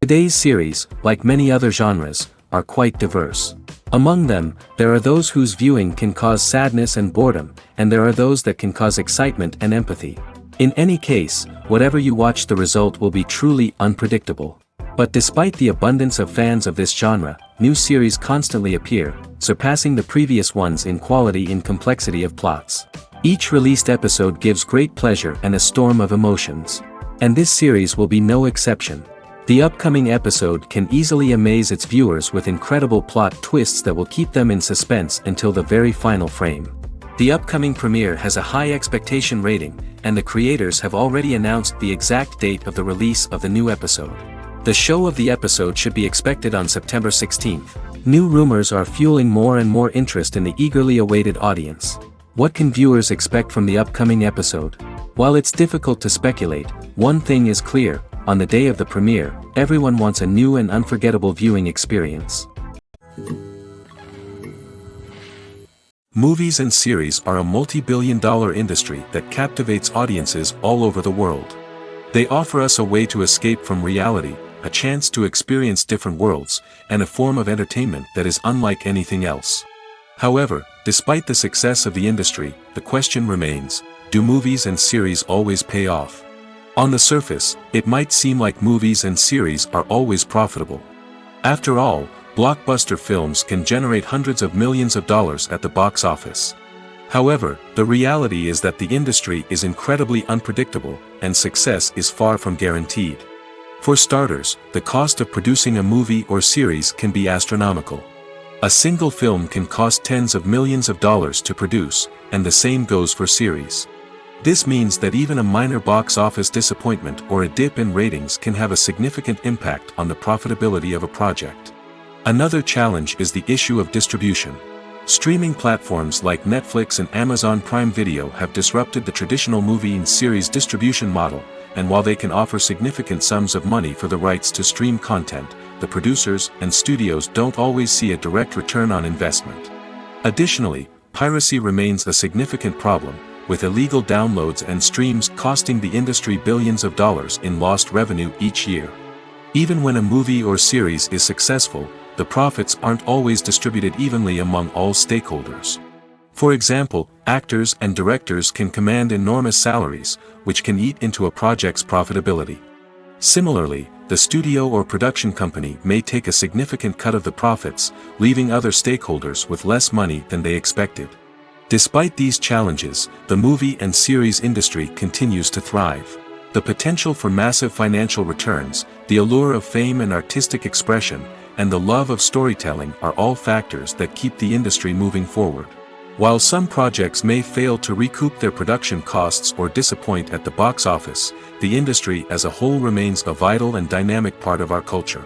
Today's series, like many other genres, are quite diverse. Among them, there are those whose viewing can cause sadness and boredom, and there are those that can cause excitement and empathy. In any case, whatever you watch, the result will be truly unpredictable. But despite the abundance of fans of this genre, new series constantly appear, surpassing the previous ones in quality and complexity of plots. Each released episode gives great pleasure and a storm of emotions. And this series will be no exception. The upcoming episode can easily amaze its viewers with incredible plot twists that will keep them in suspense until the very final frame. The upcoming premiere has a high expectation rating, and the creators have already announced the exact date of the release of the new episode. The show of the episode should be expected on September 16th. New rumors are fueling more and more interest in the eagerly awaited audience. What can viewers expect from the upcoming episode? While it's difficult to speculate, one thing is clear: on the day of the premiere, everyone wants a new and unforgettable viewing experience. Movies and series are a multi-billion-dollar industry that captivates audiences all over the world. They offer us a way to escape from reality, a chance to experience different worlds, and a form of entertainment that is unlike anything else. However, despite the success of the industry, the question remains: do movies and series always pay off? On the surface, it might seem like movies and series are always profitable. After all, blockbuster films can generate hundreds of millions of dollars at the box office. However, the reality is that the industry is incredibly unpredictable, and success is far from guaranteed. For starters, the cost of producing a movie or series can be astronomical. A single film can cost tens of millions of dollars to produce, and the same goes for series. This means that even a minor box office disappointment or a dip in ratings can have a significant impact on the profitability of a project. Another challenge is the issue of distribution. Streaming platforms like Netflix and Amazon Prime Video have disrupted the traditional movie and series distribution model, and while they can offer significant sums of money for the rights to stream content, the producers and studios don't always see a direct return on investment. Additionally, piracy remains a significant problem, with illegal downloads and streams costing the industry billions of dollars in lost revenue each year. Even when a movie or series is successful, the profits aren't always distributed evenly among all stakeholders. For example, actors and directors can command enormous salaries, which can eat into a project's profitability. Similarly, the studio or production company may take a significant cut of the profits, leaving other stakeholders with less money than they expected. Despite these challenges, the movie and series industry continues to thrive. The potential for massive financial returns, the allure of fame and artistic expression, and the love of storytelling are all factors that keep the industry moving forward. While some projects may fail to recoup their production costs or disappoint at the box office, the industry as a whole remains a vital and dynamic part of our culture.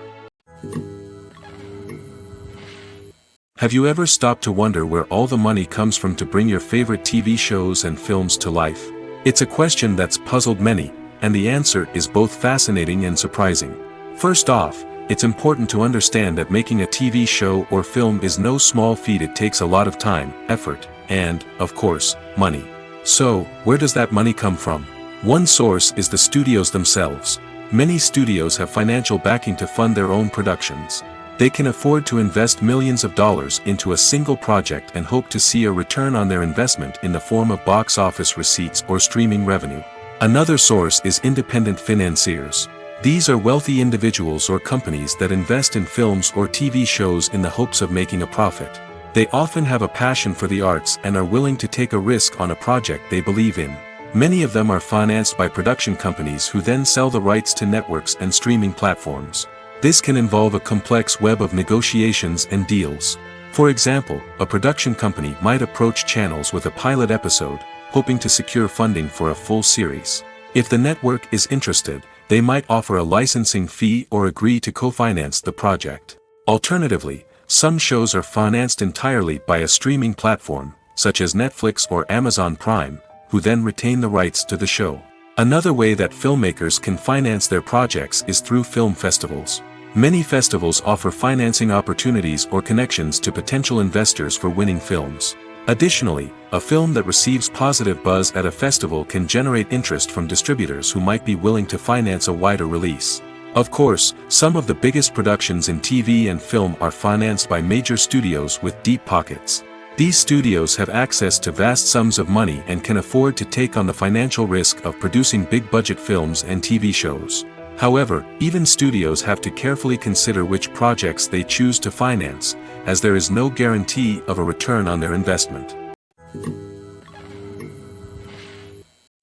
Have you ever stopped to wonder where all the money comes from to bring your favorite TV shows and films to life? It's a question that's puzzled many, and the answer is both fascinating and surprising. First off, it's important to understand that making a TV show or film is no small feat. It takes a lot of time, effort, and, of course, money. So, where does that money come from? One source is the studios themselves. Many studios have financial backing to fund their own productions. They can afford to invest millions of dollars into a single project and hope to see a return on their investment in the form of box office receipts or streaming revenue. Another source is independent financiers. These are wealthy individuals or companies that invest in films or TV shows in the hopes of making a profit. They often have a passion for the arts and are willing to take a risk on a project they believe in. Many of them are financed by production companies who then sell the rights to networks and streaming platforms. This can involve a complex web of negotiations and deals. For example, a production company might approach channels with a pilot episode, hoping to secure funding for a full series. If the network is interested, they might offer a licensing fee or agree to co-finance the project. Alternatively, some shows are financed entirely by a streaming platform, such as Netflix or Amazon Prime, who then retain the rights to the show. Another way that filmmakers can finance their projects is through film festivals. Many festivals offer financing opportunities or connections to potential investors for winning films. Additionally, a film that receives positive buzz at a festival can generate interest from distributors who might be willing to finance a wider release. Of course, some of the biggest productions in TV and film are financed by major studios with deep pockets. These studios have access to vast sums of money and can afford to take on the financial risk of producing big-budget films and TV shows. However, even studios have to carefully consider which projects they choose to finance, as there is no guarantee of a return on their investment.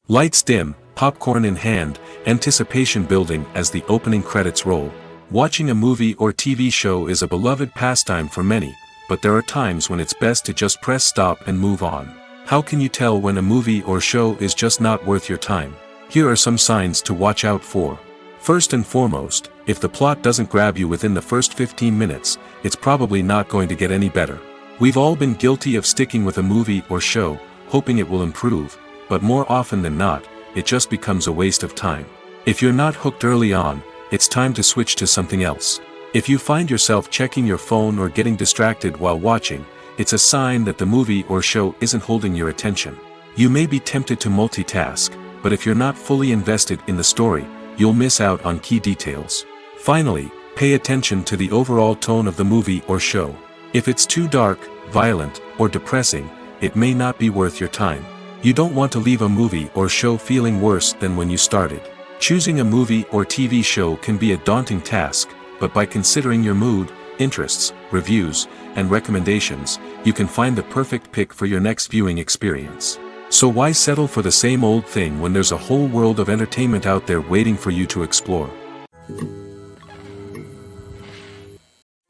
Lights dim, popcorn in hand, anticipation building as the opening credits roll. Watching a movie or TV show is a beloved pastime for many, but there are times when it's best to just press stop and move on. How can you tell when a movie or show is just not worth your time? Here are some signs to watch out for. First and foremost, if the plot doesn't grab you within the first 15 minutes, it's probably not going to get any better. We've all been guilty of sticking with a movie or show, hoping it will improve, but more often than not, it just becomes a waste of time. If you're not hooked early on, it's time to switch to something else. If you find yourself checking your phone or getting distracted while watching, it's a sign that the movie or show isn't holding your attention. You may be tempted to multitask, but if you're not fully invested in the story, you'll miss out on key details. Finally, pay attention to the overall tone of the movie or show. If it's too dark, violent, or depressing, it may not be worth your time. You don't want to leave a movie or show feeling worse than when you started. Choosing a movie or TV show can be a daunting task, but by considering your mood, interests, reviews, and recommendations, you can find the perfect pick for your next viewing experience. So why settle for the same old thing when there's a whole world of entertainment out there waiting for you to explore?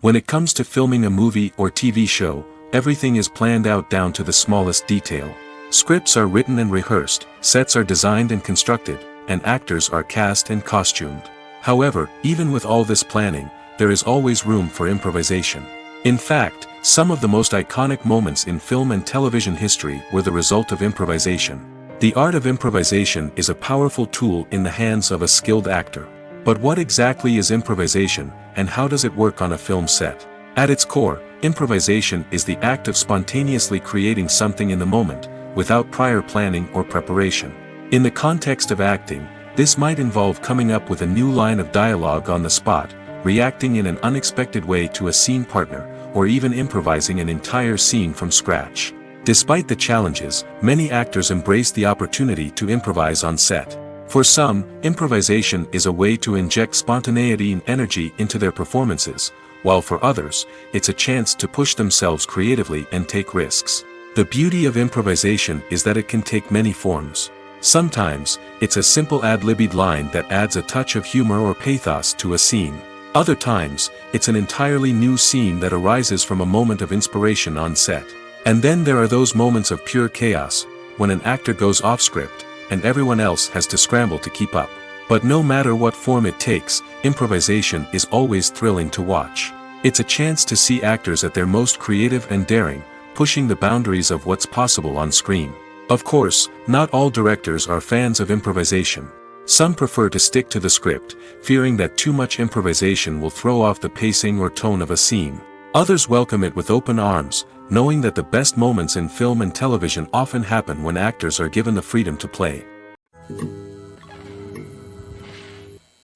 When it comes to filming a movie or TV show, everything is planned out down to the smallest detail. Scripts are written and rehearsed, sets are designed and constructed, and actors are cast and costumed. However, even with all this planning, there is always room for improvisation. In fact, some of the most iconic moments in film and television history were the result of improvisation. The art of improvisation is a powerful tool in the hands of a skilled actor. But what exactly is improvisation, and how does it work on a film set? At its core, improvisation is the act of spontaneously creating something in the moment, without prior planning or preparation. In the context of acting, this might involve coming up with a new line of dialogue on the spot, reacting in an unexpected way to a scene partner, or even improvising an entire scene from scratch. Despite the challenges, many actors embrace the opportunity to improvise on set. For some, improvisation is a way to inject spontaneity and energy into their performances, while for others, it's a chance to push themselves creatively and take risks. The beauty of improvisation is that it can take many forms. Sometimes, it's a simple ad-libbed line that adds a touch of humor or pathos to a scene. Other times, it's an entirely new scene that arises from a moment of inspiration on set. And then there are those moments of pure chaos, when an actor goes off script, and everyone else has to scramble to keep up. But no matter what form it takes, improvisation is always thrilling to watch. It's a chance to see actors at their most creative and daring, pushing the boundaries of what's possible on screen. Of course, not all directors are fans of improvisation. Some prefer to stick to the script, fearing that too much improvisation will throw off the pacing or tone of a scene. Others welcome it with open arms, knowing that the best moments in film and television often happen when actors are given the freedom to play.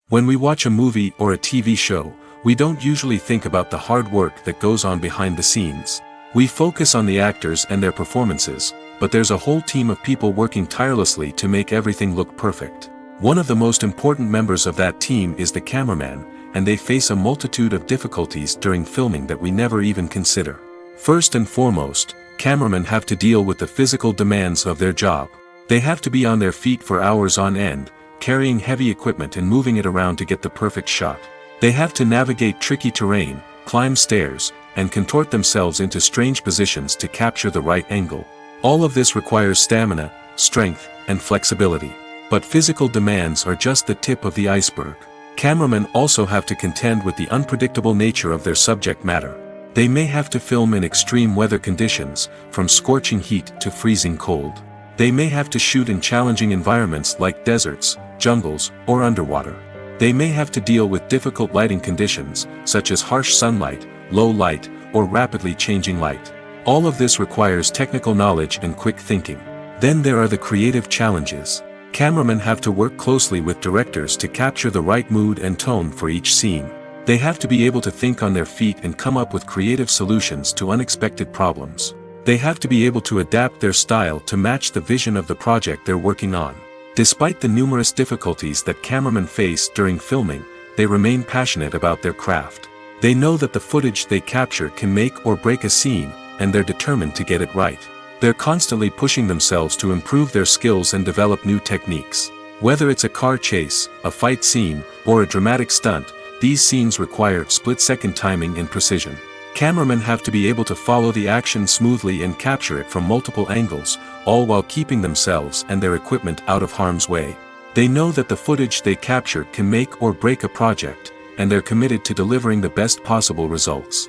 When we watch a movie or a TV show, we don't usually think about the hard work that goes on behind the scenes. We focus on the actors and their performances, but there's a whole team of people working tirelessly to make everything look perfect. One of the most important members of that team is the cameraman, and they face a multitude of difficulties during filming that we never even consider. First and foremost, cameramen have to deal with the physical demands of their job. They have to be on their feet for hours on end, carrying heavy equipment and moving it around to get the perfect shot. They have to navigate tricky terrain, climb stairs, and contort themselves into strange positions to capture the right angle. All of this requires stamina, strength, and flexibility. But physical demands are just the tip of the iceberg. Cameramen also have to contend with the unpredictable nature of their subject matter. They may have to film in extreme weather conditions, from scorching heat to freezing cold. They may have to shoot in challenging environments like deserts, jungles, or underwater. They may have to deal with difficult lighting conditions, such as harsh sunlight, low light, or rapidly changing light. All of this requires technical knowledge and quick thinking. Then there are the creative challenges. Cameramen have to work closely with directors to capture the right mood and tone for each scene. They have to be able to think on their feet and come up with creative solutions to unexpected problems. They have to be able to adapt their style to match the vision of the project they're working on. Despite the numerous difficulties that cameramen face during filming, they remain passionate about their craft. They know that the footage they capture can make or break a scene, and they're determined to get it right. They're constantly pushing themselves to improve their skills and develop new techniques. Whether it's a car chase, a fight scene, or a dramatic stunt, these scenes require split-second timing and precision. Cameramen have to be able to follow the action smoothly and capture it from multiple angles, all while keeping themselves and their equipment out of harm's way. They know that the footage they capture can make or break a project, and they're committed to delivering the best possible results.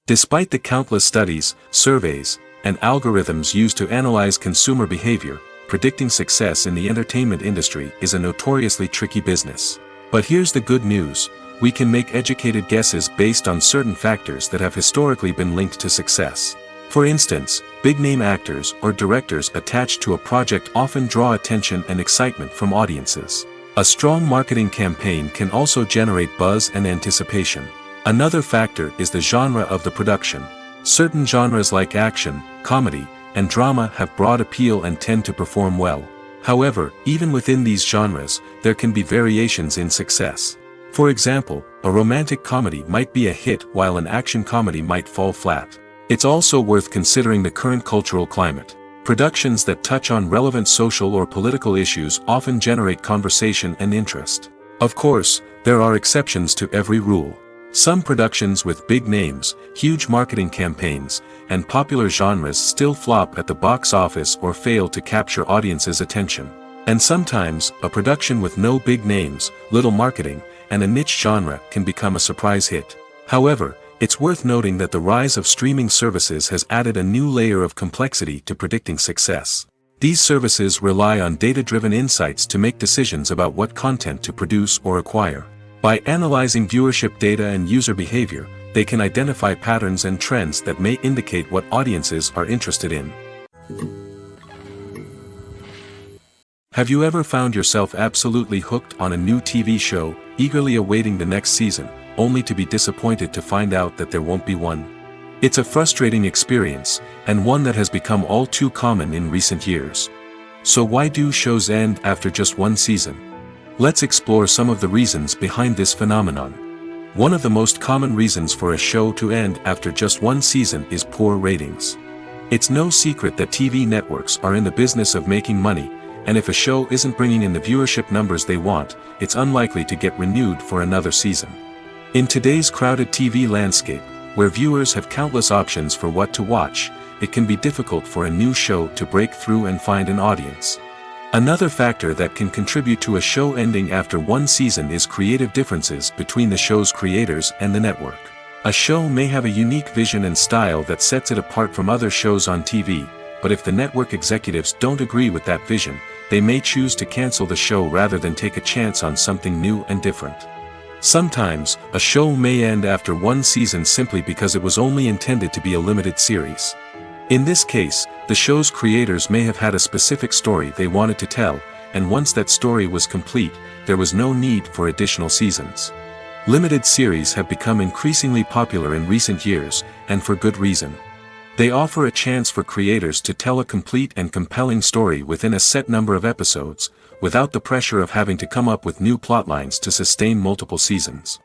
Despite the countless studies, surveys, and algorithms used to analyze consumer behavior, predicting success in the entertainment industry is a notoriously tricky business. But here's the good news: we can make educated guesses based on certain factors that have historically been linked to success. For instance, big-name actors or directors attached to a project often draw attention and excitement from audiences. A strong marketing campaign can also generate buzz and anticipation. Another factor is the genre of the production. Certain genres like action, comedy, and drama have broad appeal and tend to perform well. However, even within these genres, there can be variations in success. For example, a romantic comedy might be a hit while an action comedy might fall flat. It's also worth considering the current cultural climate. Productions that touch on relevant social or political issues often generate conversation and interest. Of course, there are exceptions to every rule. Some productions with big names, huge marketing campaigns, and popular genres still flop at the box office or fail to capture audiences' attention. And sometimes, a production with no big names, little marketing, and a niche genre can become a surprise hit. However, it's worth noting that the rise of streaming services has added a new layer of complexity to predicting success. These services rely on data-driven insights to make decisions about what content to produce or acquire. By analyzing viewership data and user behavior, they can identify patterns and trends that may indicate what audiences are interested in. Have you ever found yourself absolutely hooked on a new TV show, eagerly awaiting the next season, only to be disappointed to find out that there won't be one? It's a frustrating experience, and one that has become all too common in recent years. So why do shows end after just one season? Let's explore some of the reasons behind this phenomenon. One of the most common reasons for a show to end after just one season is poor ratings. It's no secret that TV networks are in the business of making money, and if a show isn't bringing in the viewership numbers they want, it's unlikely to get renewed for another season. In today's crowded TV landscape, where viewers have countless options for what to watch, it can be difficult for a new show to break through and find an audience. Another factor that can contribute to a show ending after one season is creative differences between the show's creators and the network. A show may have a unique vision and style that sets it apart from other shows on TV, but if the network executives don't agree with that vision, they may choose to cancel the show rather than take a chance on something new and different. Sometimes, a show may end after one season simply because it was only intended to be a limited series. In this case, the show's creators may have had a specific story they wanted to tell, and once that story was complete, there was no need for additional seasons. Limited series have become increasingly popular in recent years, and for good reason. They offer a chance for creators to tell a complete and compelling story within a set number of episodes, without the pressure of having to come up with new plotlines to sustain multiple seasons.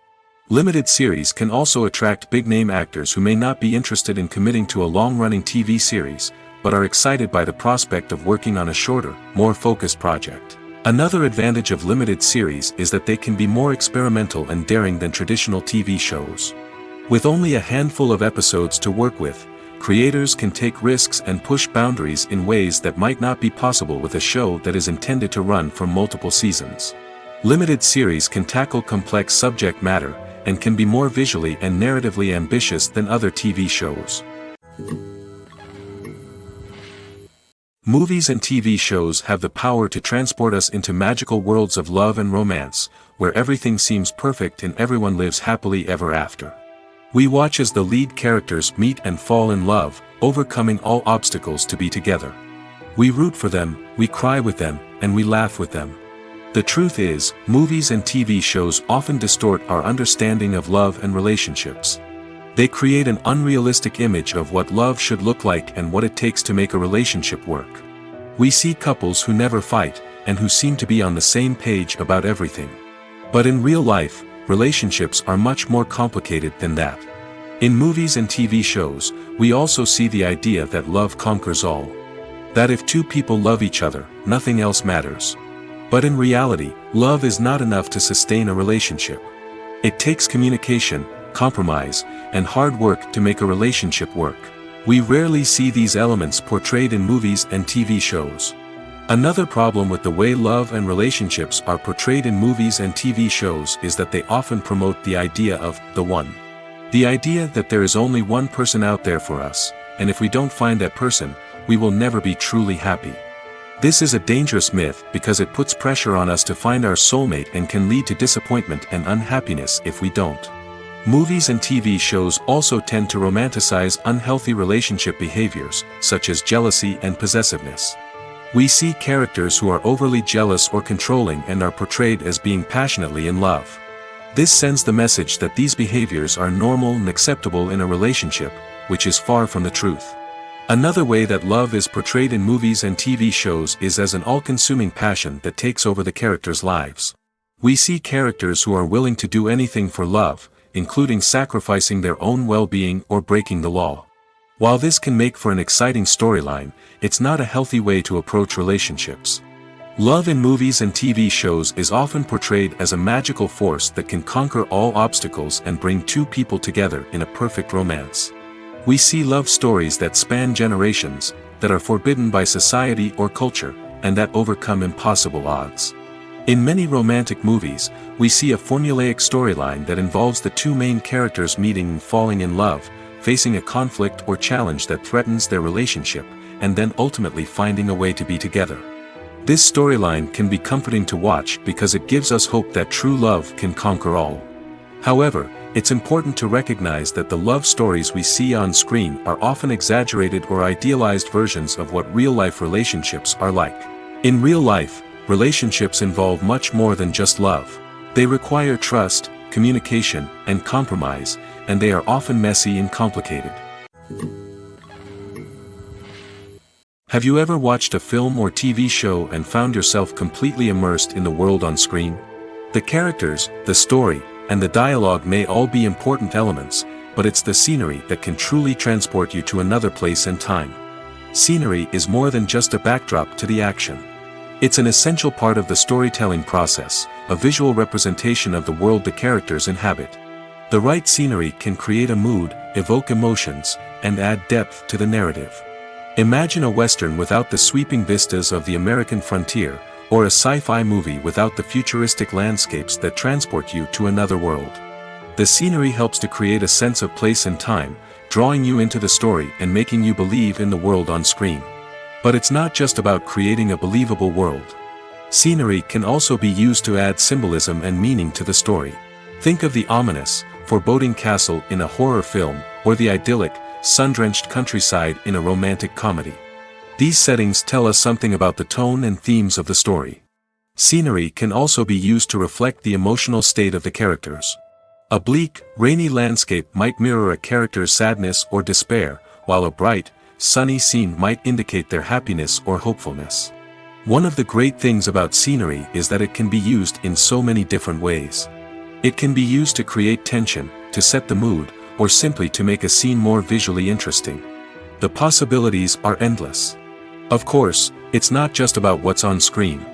Limited series can also attract big-name actors who may not be interested in committing to a long-running TV series, but are excited by the prospect of working on a shorter, more focused project. Another advantage of limited series is that they can be more experimental and daring than traditional TV shows. With only a handful of episodes to work with, creators can take risks and push boundaries in ways that might not be possible with a show that is intended to run for multiple seasons. Limited series can tackle complex subject matter, and can be more visually and narratively ambitious than other TV shows. Movies and TV shows have the power to transport us into magical worlds of love and romance, where everything seems perfect and everyone lives happily ever after. We watch as the lead characters meet and fall in love, overcoming all obstacles to be together. We root for them, we cry with them, and we laugh with them. The truth is, movies and TV shows often distort our understanding of love and relationships. They create an unrealistic image of what love should look like and what it takes to make a relationship work. We see couples who never fight, and who seem to be on the same page about everything. But in real life, relationships are much more complicated than that. In movies and TV shows, we also see the idea that love conquers all. That if two people love each other, nothing else matters. But in reality, love is not enough to sustain a relationship. It takes communication, compromise, and hard work to make a relationship work. We rarely see these elements portrayed in movies and TV shows. Another problem with the way love and relationships are portrayed in movies and TV shows is that they often promote the idea of the one. The idea that there is only one person out there for us, and if we don't find that person, we will never be truly happy. This is a dangerous myth because it puts pressure on us to find our soulmate and can lead to disappointment and unhappiness if we don't. Movies and TV shows also tend to romanticize unhealthy relationship behaviors, such as jealousy and possessiveness. We see characters who are overly jealous or controlling and are portrayed as being passionately in love. This sends the message that these behaviors are normal and acceptable in a relationship, which is far from the truth. Another way that love is portrayed in movies and TV shows is as an all-consuming passion that takes over the characters' lives. We see characters who are willing to do anything for love, including sacrificing their own well-being or breaking the law. While this can make for an exciting storyline, it's not a healthy way to approach relationships. Love in movies and TV shows is often portrayed as a magical force that can conquer all obstacles and bring two people together in a perfect romance. We see love stories that span generations, that are forbidden by society or culture, and that overcome impossible odds. In many romantic movies, we see a formulaic storyline that involves the two main characters meeting and falling in love, facing a conflict or challenge that threatens their relationship, and then ultimately finding a way to be together. This storyline can be comforting to watch because it gives us hope that true love can conquer all. However, it's important to recognize that the love stories we see on screen are often exaggerated or idealized versions of what real-life relationships are like. In real life, relationships involve much more than just love. They require trust, communication, and compromise, and they are often messy and complicated. Have you ever watched a film or TV show and found yourself completely immersed in the world on screen? The characters, the story, and the dialogue may all be important elements, but it's the scenery that can truly transport you to another place and time. Scenery is more than just a backdrop to the action. It's an essential part of the storytelling process, a visual representation of the world the characters inhabit. The right scenery can create a mood, evoke emotions, and add depth to the narrative. Imagine a Western without the sweeping vistas of the American frontier, or a sci-fi movie without the futuristic landscapes that transport you to another world. The scenery helps to create a sense of place and time, drawing you into the story and making you believe in the world on screen. But it's not just about creating a believable world. Scenery can also be used to add symbolism and meaning to the story. Think of the ominous, foreboding castle in a horror film, or the idyllic, sun-drenched countryside in a romantic comedy. These settings tell us something about the tone and themes of the story. Scenery can also be used to reflect the emotional state of the characters. A bleak, rainy landscape might mirror a character's sadness or despair, while a bright, sunny scene might indicate their happiness or hopefulness. One of the great things about scenery is that it can be used in so many different ways. It can be used to create tension, to set the mood, or simply to make a scene more visually interesting. The possibilities are endless. Of course, it's not just about what's on screen.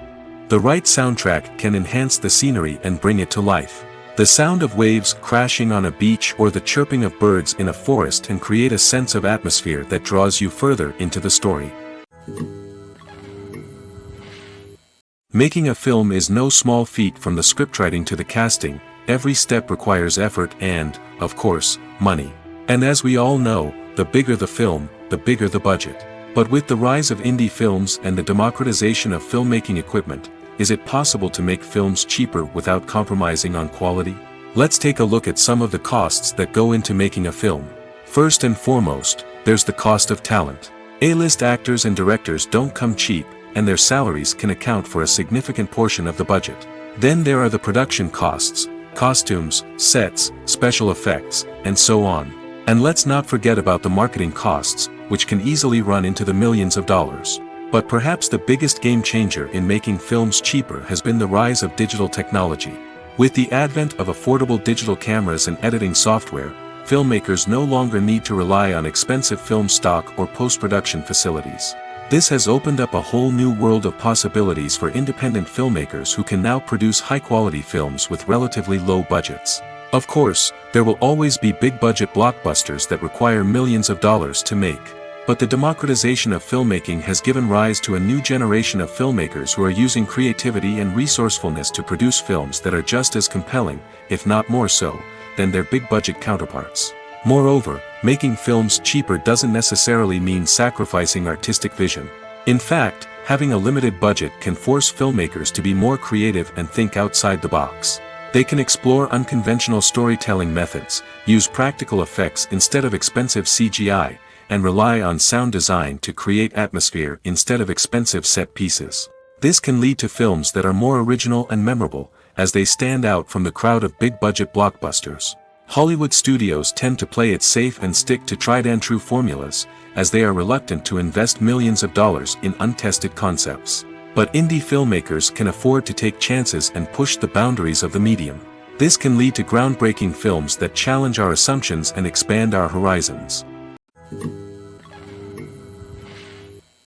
The right soundtrack can enhance the scenery and bring it to life. The sound of waves crashing on a beach or the chirping of birds in a forest can create a sense of atmosphere that draws you further into the story. Making a film is no small feat. From the scriptwriting to the casting, every step requires effort and, of course, money. And as we all know, the bigger the film, the bigger the budget. But with the rise of indie films and the democratization of filmmaking equipment, is it possible to make films cheaper without compromising on quality? Let's take a look at some of the costs that go into making a film. First and foremost, there's the cost of talent. A-list actors and directors don't come cheap, and their salaries can account for a significant portion of the budget. Then there are the production costs, costumes, sets, special effects, and so on. And let's not forget about the marketing costs, which can easily run into the millions of dollars. But perhaps the biggest game changer in making films cheaper has been the rise of digital technology. With the advent of affordable digital cameras and editing software, filmmakers no longer need to rely on expensive film stock or post-production facilities. This has opened up a whole new world of possibilities for independent filmmakers who can now produce high-quality films with relatively low budgets. Of course, there will always be big-budget blockbusters that require millions of dollars to make. But the democratization of filmmaking has given rise to a new generation of filmmakers who are using creativity and resourcefulness to produce films that are just as compelling, if not more so, than their big-budget counterparts. Moreover, making films cheaper doesn't necessarily mean sacrificing artistic vision. In fact, having a limited budget can force filmmakers to be more creative and think outside the box. They can explore unconventional storytelling methods, use practical effects instead of expensive CGI, and rely on sound design to create atmosphere instead of expensive set pieces. This can lead to films that are more original and memorable, as they stand out from the crowd of big-budget blockbusters. Hollywood studios tend to play it safe and stick to tried-and-true formulas, as they are reluctant to invest millions of dollars in untested concepts. But indie filmmakers can afford to take chances and push the boundaries of the medium. This can lead to groundbreaking films that challenge our assumptions and expand our horizons.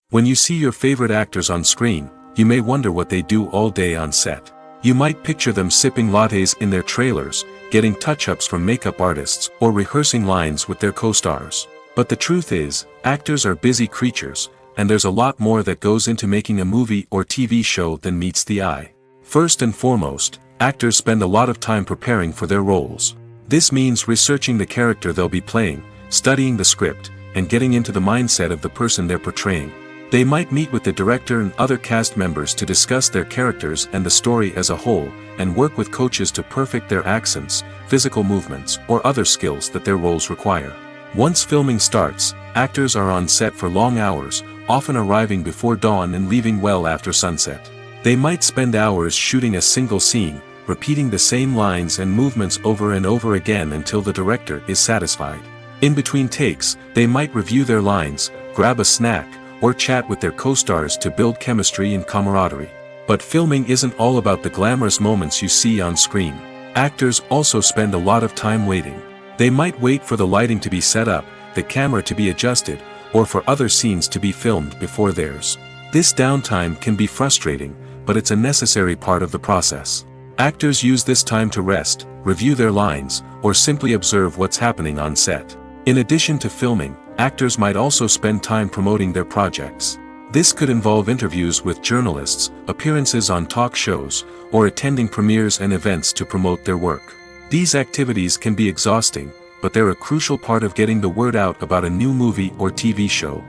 When you see your favorite actors on screen, you may wonder what they do all day on set. You might picture them sipping lattes in their trailers, getting touch-ups from makeup artists, or rehearsing lines with their co-stars. But the truth is, actors are busy creatures, and there's a lot more that goes into making a movie or TV show than meets the eye. First and foremost, actors spend a lot of time preparing for their roles. This means researching the character they'll be playing, studying the script, and getting into the mindset of the person they're portraying. They might meet with the director and other cast members to discuss their characters and the story as a whole, and work with coaches to perfect their accents, physical movements, or other skills that their roles require. Once filming starts, actors are on set for long hours, often arriving before dawn and leaving well after sunset. They might spend hours shooting a single scene, repeating the same lines and movements over and over again until the director is satisfied. In between takes, they might review their lines, grab a snack, or chat with their co-stars to build chemistry and camaraderie. But filming isn't all about the glamorous moments you see on screen. Actors also spend a lot of time waiting. They might wait for the lighting to be set up, the camera to be adjusted, or for other scenes to be filmed before theirs. This downtime can be frustrating, but it's a necessary part of the process. Actors use this time to rest, review their lines, or simply observe what's happening on set. In addition to filming, actors might also spend time promoting their projects. This could involve interviews with journalists, appearances on talk shows, or attending premieres and events to promote their work. These activities can be exhausting, but they're a crucial part of getting the word out about a new movie or TV show.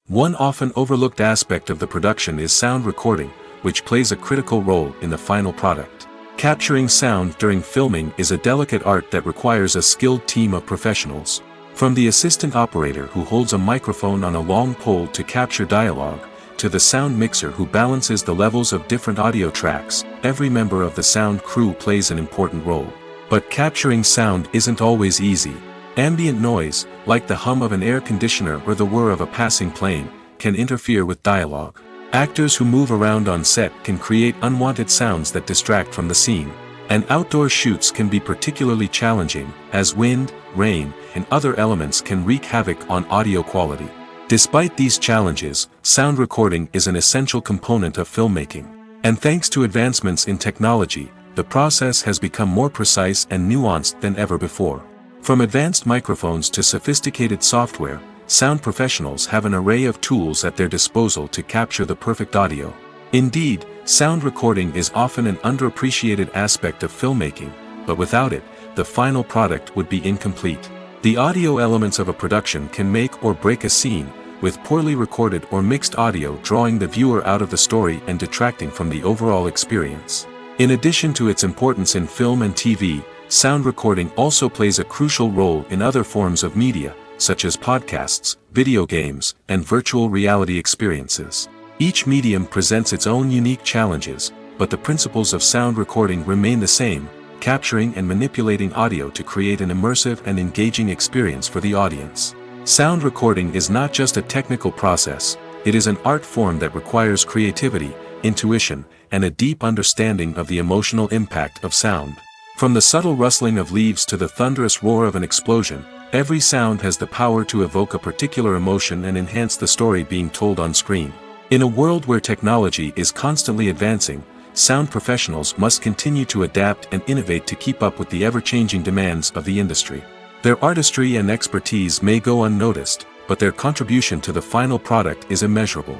One often overlooked aspect of the production is sound recording, which plays a critical role in the final product. Capturing sound during filming is a delicate art that requires a skilled team of professionals. From the assistant operator who holds a microphone on a long pole to capture dialogue, to the sound mixer who balances the levels of different audio tracks, every member of the sound crew plays an important role. But capturing sound isn't always easy. Ambient noise, like the hum of an air conditioner or the whir of a passing plane, can interfere with dialogue. Actors who move around on set can create unwanted sounds that distract from the scene. And outdoor shoots can be particularly challenging, as wind, rain, and other elements can wreak havoc on audio quality. Despite these challenges, sound recording is an essential component of filmmaking. And thanks to advancements in technology, the process has become more precise and nuanced than ever before. From advanced microphones to sophisticated software, sound professionals have an array of tools at their disposal to capture the perfect audio. Indeed, sound recording is often an underappreciated aspect of filmmaking, but without it, the final product would be incomplete. The audio elements of a production can make or break a scene, with poorly recorded or mixed audio drawing the viewer out of the story and detracting from the overall experience. In addition to its importance in film and TV, sound recording also plays a crucial role in other forms of media, such as podcasts, video games, and virtual reality experiences. Each medium presents its own unique challenges, but the principles of sound recording remain the same, capturing and manipulating audio to create an immersive and engaging experience for the audience. Sound recording is not just a technical process, it is an art form that requires creativity, intuition, and a deep understanding of the emotional impact of sound. From the subtle rustling of leaves to the thunderous roar of an explosion, every sound has the power to evoke a particular emotion and enhance the story being told on screen. In a world where technology is constantly advancing, sound professionals must continue to adapt and innovate to keep up with the ever-changing demands of the industry. Their artistry and expertise may go unnoticed, but their contribution to the final product is immeasurable.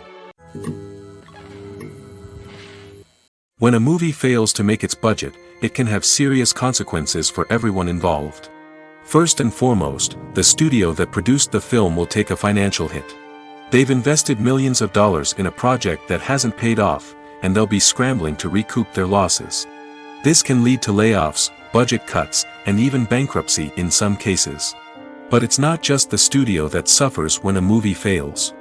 When a movie fails to make its budget, it can have serious consequences for everyone involved. First and foremost, the studio that produced the film will take a financial hit. They've invested millions of dollars in a project that hasn't paid off, and they'll be scrambling to recoup their losses. This can lead to layoffs, budget cuts, and even bankruptcy in some cases. But it's not just the studio that suffers when a movie fails.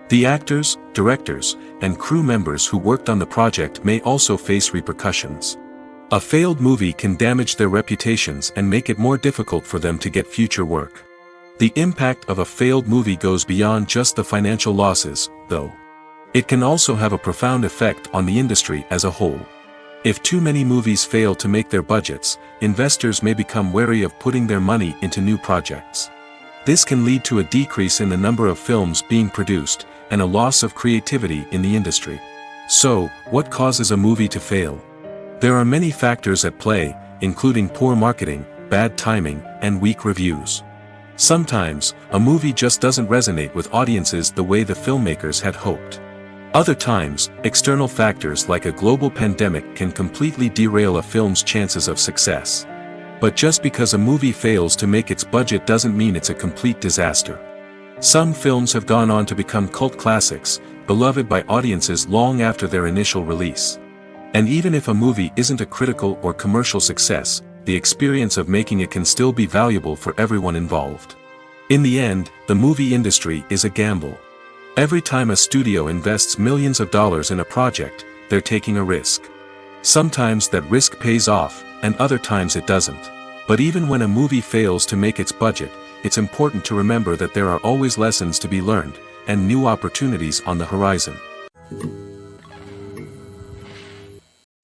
The actors, directors, and crew members who worked on the project may also face repercussions. A failed movie can damage their reputations and make it more difficult for them to get future work. The impact of a failed movie goes beyond just the financial losses, though. It can also have a profound effect on the industry as a whole. If too many movies fail to make their budgets, investors may become wary of putting their money into new projects. This can lead to a decrease in the number of films being produced, and a loss of creativity in the industry. So, what causes a movie to fail? There are many factors at play, including poor marketing, bad timing, and weak reviews. Sometimes, a movie just doesn't resonate with audiences the way the filmmakers had hoped. Other times, external factors like a global pandemic can completely derail a film's chances of success. But just because a movie fails to make its budget doesn't mean it's a complete disaster. Some films have gone on to become cult classics, beloved by audiences long after their initial release. And even if a movie isn't a critical or commercial success, the experience of making it can still be valuable for everyone involved. In the end, the movie industry is a gamble. Every time a studio invests millions of dollars in a project, they're taking a risk. Sometimes that risk pays off, and other times it doesn't. But even when a movie fails to make its budget, it's important to remember that there are always lessons to be learned, and new opportunities on the horizon.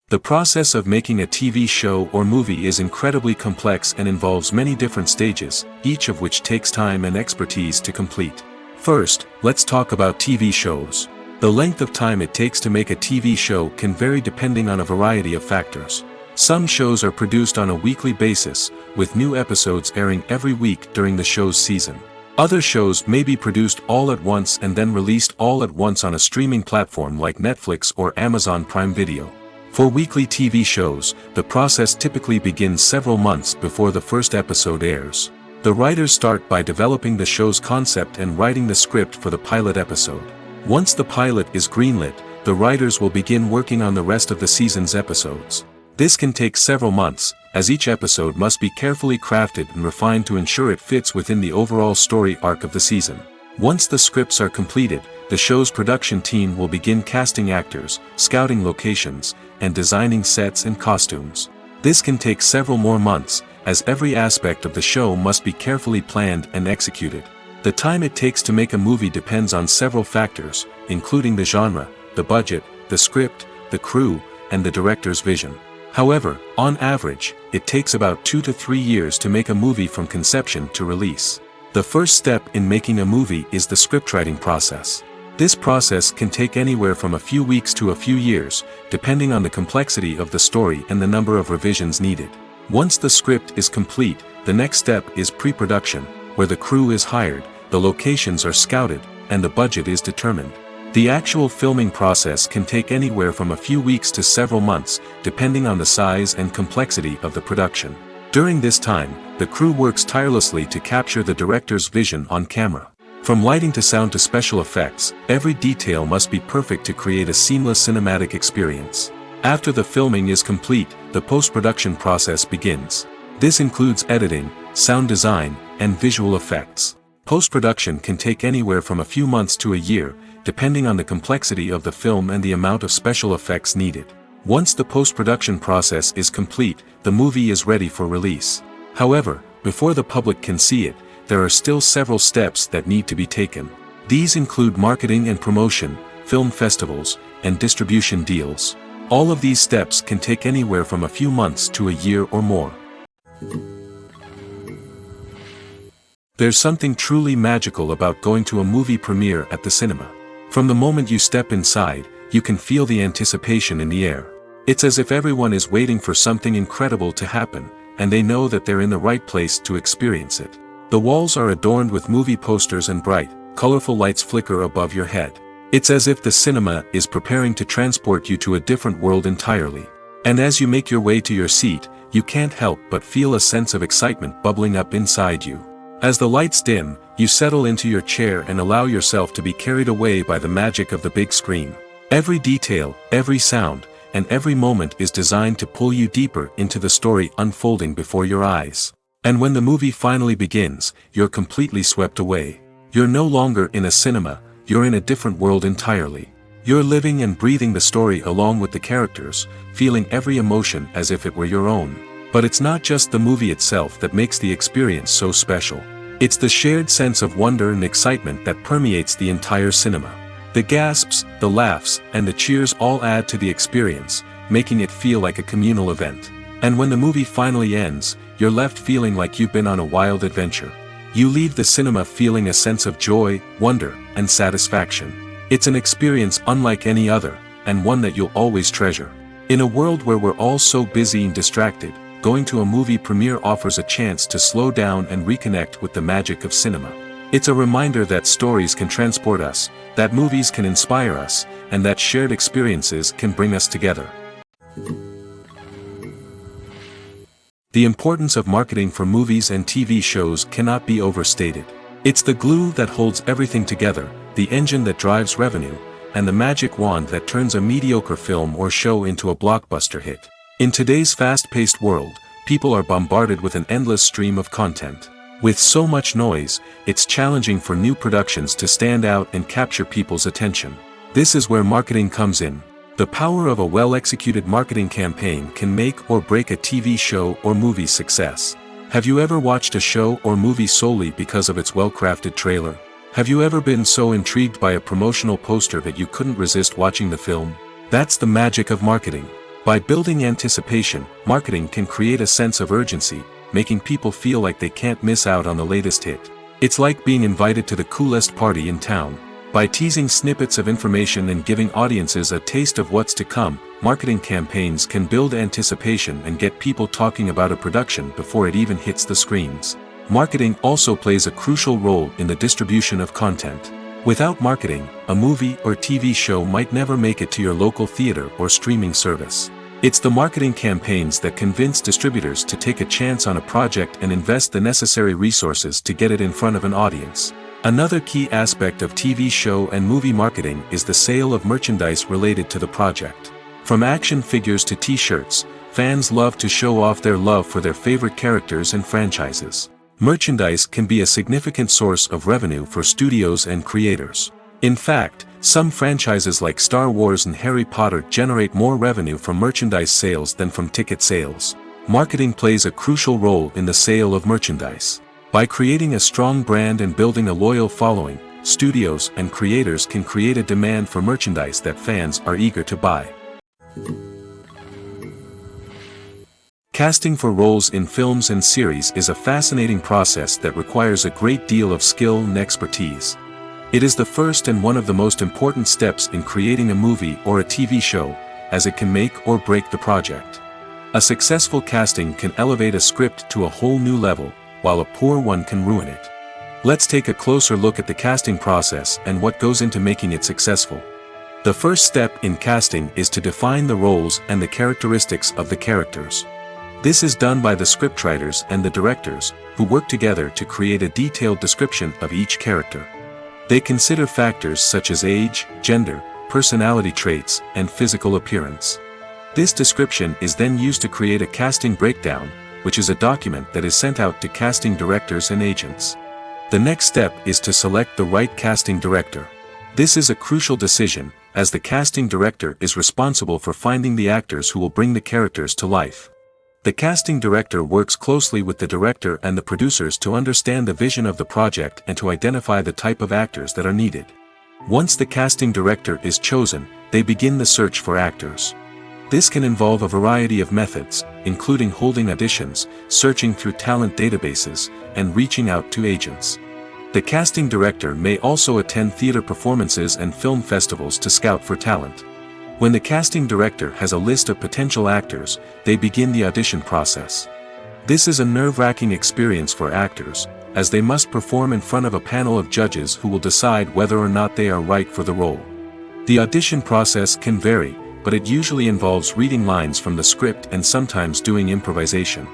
The process of making a TV show or movie is incredibly complex and involves many different stages, each of which takes time and expertise to complete. First, let's talk about TV shows. The length of time it takes to make a TV show can vary depending on a variety of factors. Some shows are produced on a weekly basis, with new episodes airing every week during the show's season. Other shows may be produced all at once and then released all at once on a streaming platform like Netflix or Amazon Prime Video. For weekly TV shows, the process typically begins several months before the first episode airs. The writers start by developing the show's concept and writing the script for the pilot episode. Once the pilot is greenlit, the writers will begin working on the rest of the season's episodes. This can take several months, as each episode must be carefully crafted and refined to ensure it fits within the overall story arc of the season. Once the scripts are completed, the show's production team will begin casting actors, scouting locations, and designing sets and costumes. This can take several more months, as every aspect of the show must be carefully planned and executed. The time it takes to make a movie depends on several factors, including the genre, the budget, the script, the crew, and the director's vision. However, on average, it takes about 2 to 3 years to make a movie from conception to release. The first step in making a movie is the scriptwriting process. This process can take anywhere from a few weeks to a few years, depending on the complexity of the story and the number of revisions needed. Once the script is complete, the next step is pre-production, where the crew is hired, the locations are scouted, and the budget is determined. The actual filming process can take anywhere from a few weeks to several months, depending on the size and complexity of the production. During this time, the crew works tirelessly to capture the director's vision on camera. From lighting to sound to special effects, every detail must be perfect to create a seamless cinematic experience. After the filming is complete, the post-production process begins. This includes editing, sound design, and visual effects. Post-production can take anywhere from a few months to a year, depending on the complexity of the film and the amount of special effects needed. Once the post-production process is complete, the movie is ready for release. However, before the public can see it, there are still several steps that need to be taken. These include marketing and promotion, film festivals, and distribution deals. All of these steps can take anywhere from a few months to a year or more. There's something truly magical about going to a movie premiere at the cinema. From the moment you step inside, you can feel the anticipation in the air. It's as if everyone is waiting for something incredible to happen, and they know that they're in the right place to experience it. The walls are adorned with movie posters and bright, colorful lights flicker above your head. It's as if the cinema is preparing to transport you to a different world entirely. And as you make your way to your seat, you can't help but feel a sense of excitement bubbling up inside you. As the lights dim, you settle into your chair and allow yourself to be carried away by the magic of the big screen. Every detail, every sound, and every moment is designed to pull you deeper into the story unfolding before your eyes. And when the movie finally begins, you're completely swept away. You're no longer in a cinema, you're in a different world entirely. You're living and breathing the story along with the characters, feeling every emotion as if it were your own. But it's not just the movie itself that makes the experience so special. It's the shared sense of wonder and excitement that permeates the entire cinema. The gasps, the laughs, and the cheers all add to the experience, making it feel like a communal event. And when the movie finally ends, you're left feeling like you've been on a wild adventure. You leave the cinema feeling a sense of joy, wonder, and satisfaction. It's an experience unlike any other, and one that you'll always treasure. In a world where we're all so busy and distracted, going to a movie premiere offers a chance to slow down and reconnect with the magic of cinema. It's a reminder that stories can transport us, that movies can inspire us, and that shared experiences can bring us together. The importance of marketing for movies and TV shows cannot be overstated. It's the glue that holds everything together, the engine that drives revenue, and the magic wand that turns a mediocre film or show into a blockbuster hit. In today's fast-paced world, people are bombarded with an endless stream of content. With so much noise, it's challenging for new productions to stand out and capture people's attention. This is where marketing comes in. The power of a well-executed marketing campaign can make or break a TV show or movie's success. Have you ever watched a show or movie solely because of its well-crafted trailer? Have you ever been so intrigued by a promotional poster that you couldn't resist watching the film? That's the magic of marketing. By building anticipation, marketing can create a sense of urgency, making people feel like they can't miss out on the latest hit. It's like being invited to the coolest party in town. By teasing snippets of information and giving audiences a taste of what's to come, marketing campaigns can build anticipation and get people talking about a production before it even hits the screens. Marketing also plays a crucial role in the distribution of content. Without marketing, a movie or TV show might never make it to your local theater or streaming service. It's the marketing campaigns that convince distributors to take a chance on a project and invest the necessary resources to get it in front of an audience. Another key aspect of TV show and movie marketing is the sale of merchandise related to the project. From action figures to t-shirts, fans love to show off their love for their favorite characters and franchises. Merchandise can be a significant source of revenue for studios and creators. In fact, some franchises like Star Wars and Harry Potter generate more revenue from merchandise sales than from ticket sales. Marketing plays a crucial role in the sale of merchandise. By creating a strong brand and building a loyal following, studios and creators can create a demand for merchandise that fans are eager to buy. Casting for roles in films and series is a fascinating process that requires a great deal of skill and expertise. It is the first and one of the most important steps in creating a movie or a TV show, as it can make or break the project. A successful casting can elevate a script to a whole new level, while a poor one can ruin it. Let's take a closer look at the casting process and what goes into making it successful. The first step in casting is to define the roles and the characteristics of the characters. This is done by the scriptwriters and the directors, who work together to create a detailed description of each character. They consider factors such as age, gender, personality traits, and physical appearance. This description is then used to create a casting breakdown, which is a document that is sent out to casting directors and agents. The next step is to select the right casting director. This is a crucial decision, as the casting director is responsible for finding the actors who will bring the characters to life. The casting director works closely with the director and the producers to understand the vision of the project and to identify the type of actors that are needed. Once the casting director is chosen, they begin the search for actors. This can involve a variety of methods, including holding auditions, searching through talent databases, and reaching out to agents. The casting director may also attend theater performances and film festivals to scout for talent. When the casting director has a list of potential actors, they begin the audition process. This is a nerve-wracking experience for actors, as they must perform in front of a panel of judges who will decide whether or not they are right for the role. The audition process can vary, but it usually involves reading lines from the script and sometimes doing improvisation.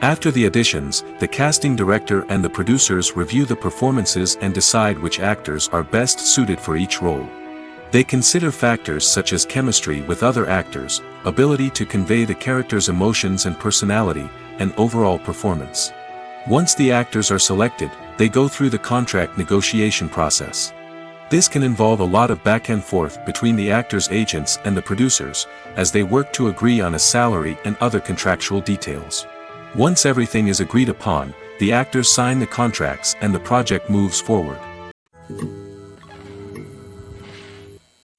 After the auditions, the casting director and the producers review the performances and decide which actors are best suited for each role. They consider factors such as chemistry with other actors, ability to convey the character's emotions and personality, and overall performance. Once the actors are selected, they go through the contract negotiation process. This can involve a lot of back and forth between the actors' agents and the producers, as they work to agree on a salary and other contractual details. Once everything is agreed upon, the actors sign the contracts and the project moves forward.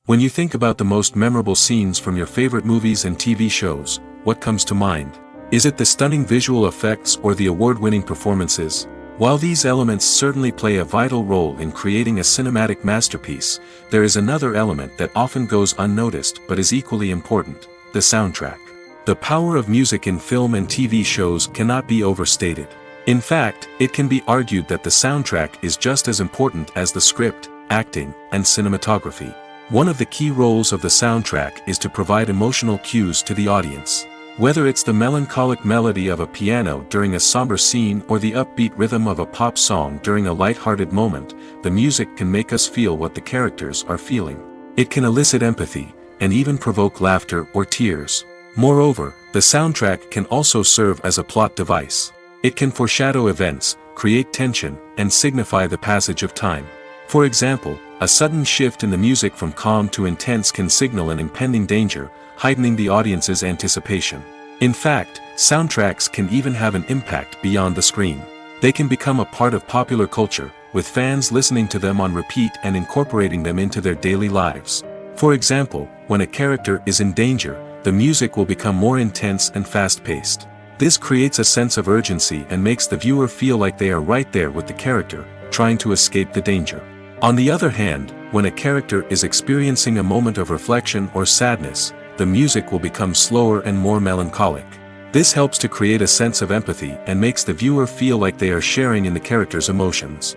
When you think about the most memorable scenes from your favorite movies and TV shows, what comes to mind? Is it the stunning visual effects or the award-winning performances? While these elements certainly play a vital role in creating a cinematic masterpiece, there is another element that often goes unnoticed but is equally important: the soundtrack. The power of music in film and TV shows cannot be overstated. In fact, it can be argued that the soundtrack is just as important as the script, acting, and cinematography. One of the key roles of the soundtrack is to provide emotional cues to the audience. Whether it's the melancholic melody of a piano during a somber scene or the upbeat rhythm of a pop song during a light-hearted moment, the music can make us feel what the characters are feeling. It can elicit empathy, and even provoke laughter or tears. Moreover, the soundtrack can also serve as a plot device. It can foreshadow events, create tension, and signify the passage of time. For example, a sudden shift in the music from calm to intense can signal an impending danger, heightening the audience's anticipation. In fact, soundtracks can even have an impact beyond the screen. They can become a part of popular culture, with fans listening to them on repeat and incorporating them into their daily lives. For example, when a character is in danger, the music will become more intense and fast-paced. This creates a sense of urgency and makes the viewer feel like they are right there with the character, trying to escape the danger. On the other hand, when a character is experiencing a moment of reflection or sadness, the music will become slower and more melancholic. This helps to create a sense of empathy and makes the viewer feel like they are sharing in the character's emotions.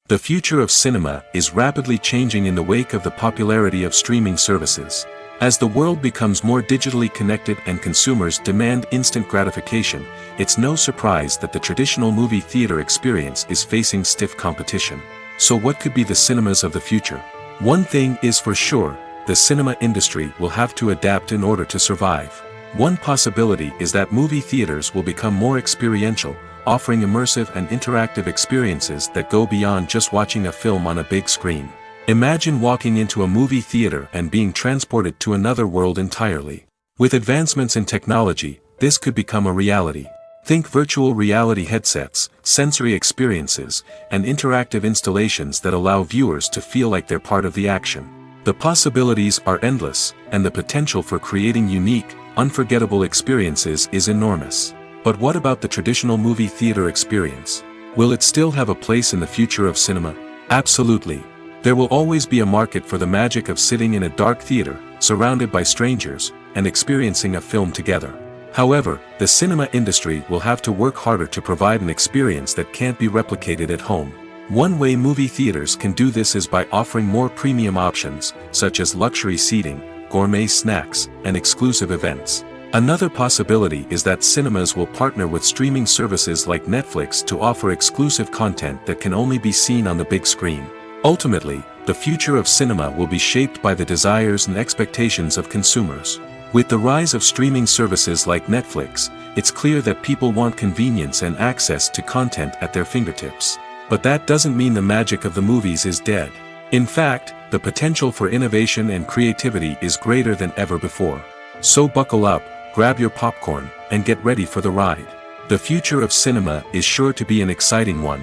The future of cinema is rapidly changing in the wake of the popularity of streaming services. As the world becomes more digitally connected and consumers demand instant gratification, it's no surprise that the traditional movie theater experience is facing stiff competition. So what could be the cinemas of the future? One thing is for sure, the cinema industry will have to adapt in order to survive. One possibility is that movie theaters will become more experiential, offering immersive and interactive experiences that go beyond just watching a film on a big screen. Imagine walking into a movie theater and being transported to another world entirely. With advancements in technology, this could become a reality. Think virtual reality headsets, sensory experiences, and interactive installations that allow viewers to feel like they're part of the action. The possibilities are endless, and the potential for creating unique, unforgettable experiences is enormous. But what about the traditional movie theater experience? Will it still have a place in the future of cinema? Absolutely. There will always be a market for the magic of sitting in a dark theater, surrounded by strangers, and experiencing a film together. However, the cinema industry will have to work harder to provide an experience that can't be replicated at home. One way movie theaters can do this is by offering more premium options, such as luxury seating, gourmet snacks, and exclusive events. Another possibility is that cinemas will partner with streaming services like Netflix to offer exclusive content that can only be seen on the big screen. Ultimately, the future of cinema will be shaped by the desires and expectations of consumers. With the rise of streaming services like Netflix, it's clear that people want convenience and access to content at their fingertips. But that doesn't mean the magic of the movies is dead. In fact, the potential for innovation and creativity is greater than ever before. So buckle up, grab your popcorn, and get ready for the ride. The future of cinema is sure to be an exciting one.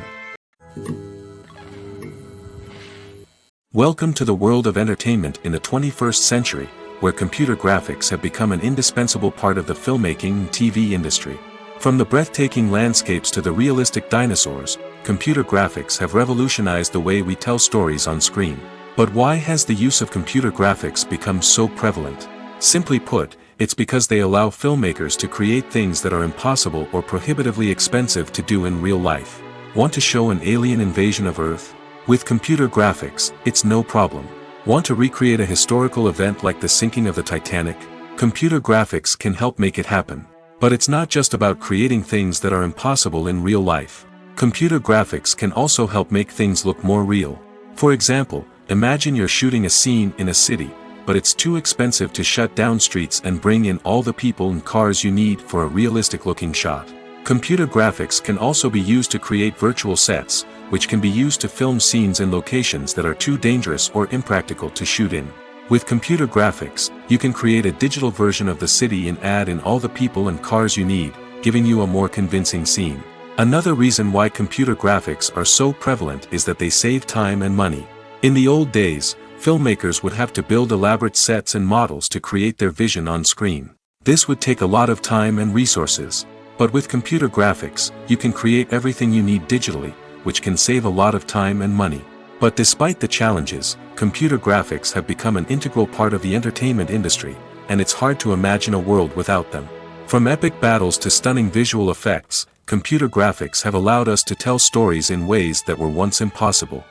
Welcome to the world of entertainment in the 21st century, where computer graphics have become an indispensable part of the filmmaking and TV industry. From the breathtaking landscapes to the realistic dinosaurs, computer graphics have revolutionized the way we tell stories on screen. But why has the use of computer graphics become so prevalent? Simply put, it's because they allow filmmakers to create things that are impossible or prohibitively expensive to do in real life. Want to show an alien invasion of Earth? With computer graphics, it's no problem. Want to recreate a historical event like the sinking of the Titanic? Computer graphics can help make it happen. But it's not just about creating things that are impossible in real life. Computer graphics can also help make things look more real. For example, imagine you're shooting a scene in a city, but it's too expensive to shut down streets and bring in all the people and cars you need for a realistic-looking shot. Computer graphics can also be used to create virtual sets, which can be used to film scenes in locations that are too dangerous or impractical to shoot in. With computer graphics, you can create a digital version of the city and add in all the people and cars you need, giving you a more convincing scene. Another reason why computer graphics are so prevalent is that they save time and money. In the old days, filmmakers would have to build elaborate sets and models to create their vision on screen. This would take a lot of time and resources. But with computer graphics, you can create everything you need digitally, which can save a lot of time and money. But despite the challenges, computer graphics have become an integral part of the entertainment industry, and it's hard to imagine a world without them. From epic battles to stunning visual effects, computer graphics have allowed us to tell stories in ways that were once impossible.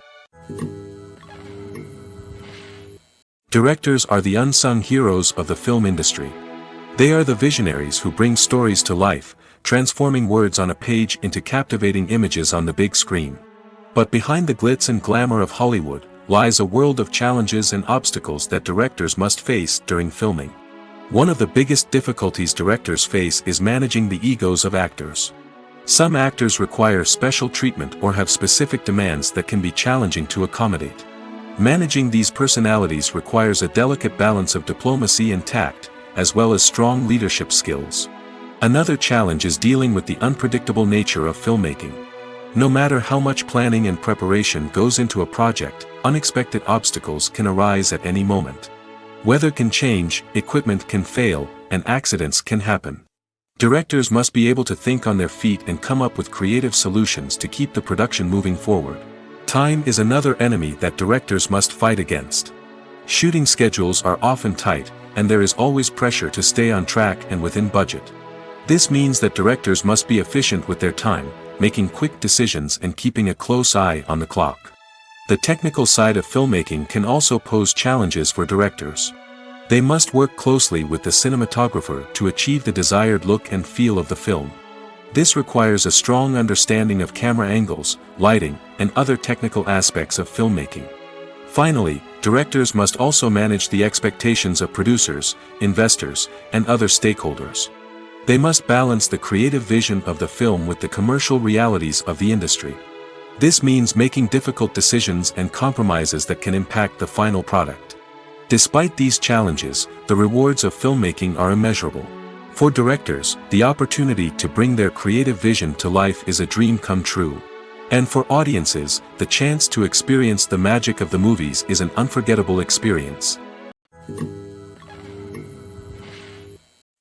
Directors are the unsung heroes of the film industry. They are the visionaries who bring stories to life, transforming words on a page into captivating images on the big screen. But behind the glitz and glamour of Hollywood, lies a world of challenges and obstacles that directors must face during filming. One of the biggest difficulties directors face is managing the egos of actors. Some actors require special treatment or have specific demands that can be challenging to accommodate. Managing these personalities requires a delicate balance of diplomacy and tact, as well as strong leadership skills. Another challenge is dealing with the unpredictable nature of filmmaking. No matter how much planning and preparation goes into a project, unexpected obstacles can arise at any moment. Weather can change, equipment can fail, and accidents can happen. Directors must be able to think on their feet and come up with creative solutions to keep the production moving forward. Time is another enemy that directors must fight against. Shooting schedules are often tight, and there is always pressure to stay on track and within budget. This means that directors must be efficient with their time, making quick decisions and keeping a close eye on the clock. The technical side of filmmaking can also pose challenges for directors. They must work closely with the cinematographer to achieve the desired look and feel of the film. This requires a strong understanding of camera angles, lighting, and other technical aspects of filmmaking. Finally, directors must also manage the expectations of producers, investors, and other stakeholders. They must balance the creative vision of the film with the commercial realities of the industry. This means making difficult decisions and compromises that can impact the final product. Despite these challenges, the rewards of filmmaking are immeasurable. For directors, the opportunity to bring their creative vision to life is a dream come true. And for audiences, the chance to experience the magic of the movies is an unforgettable experience.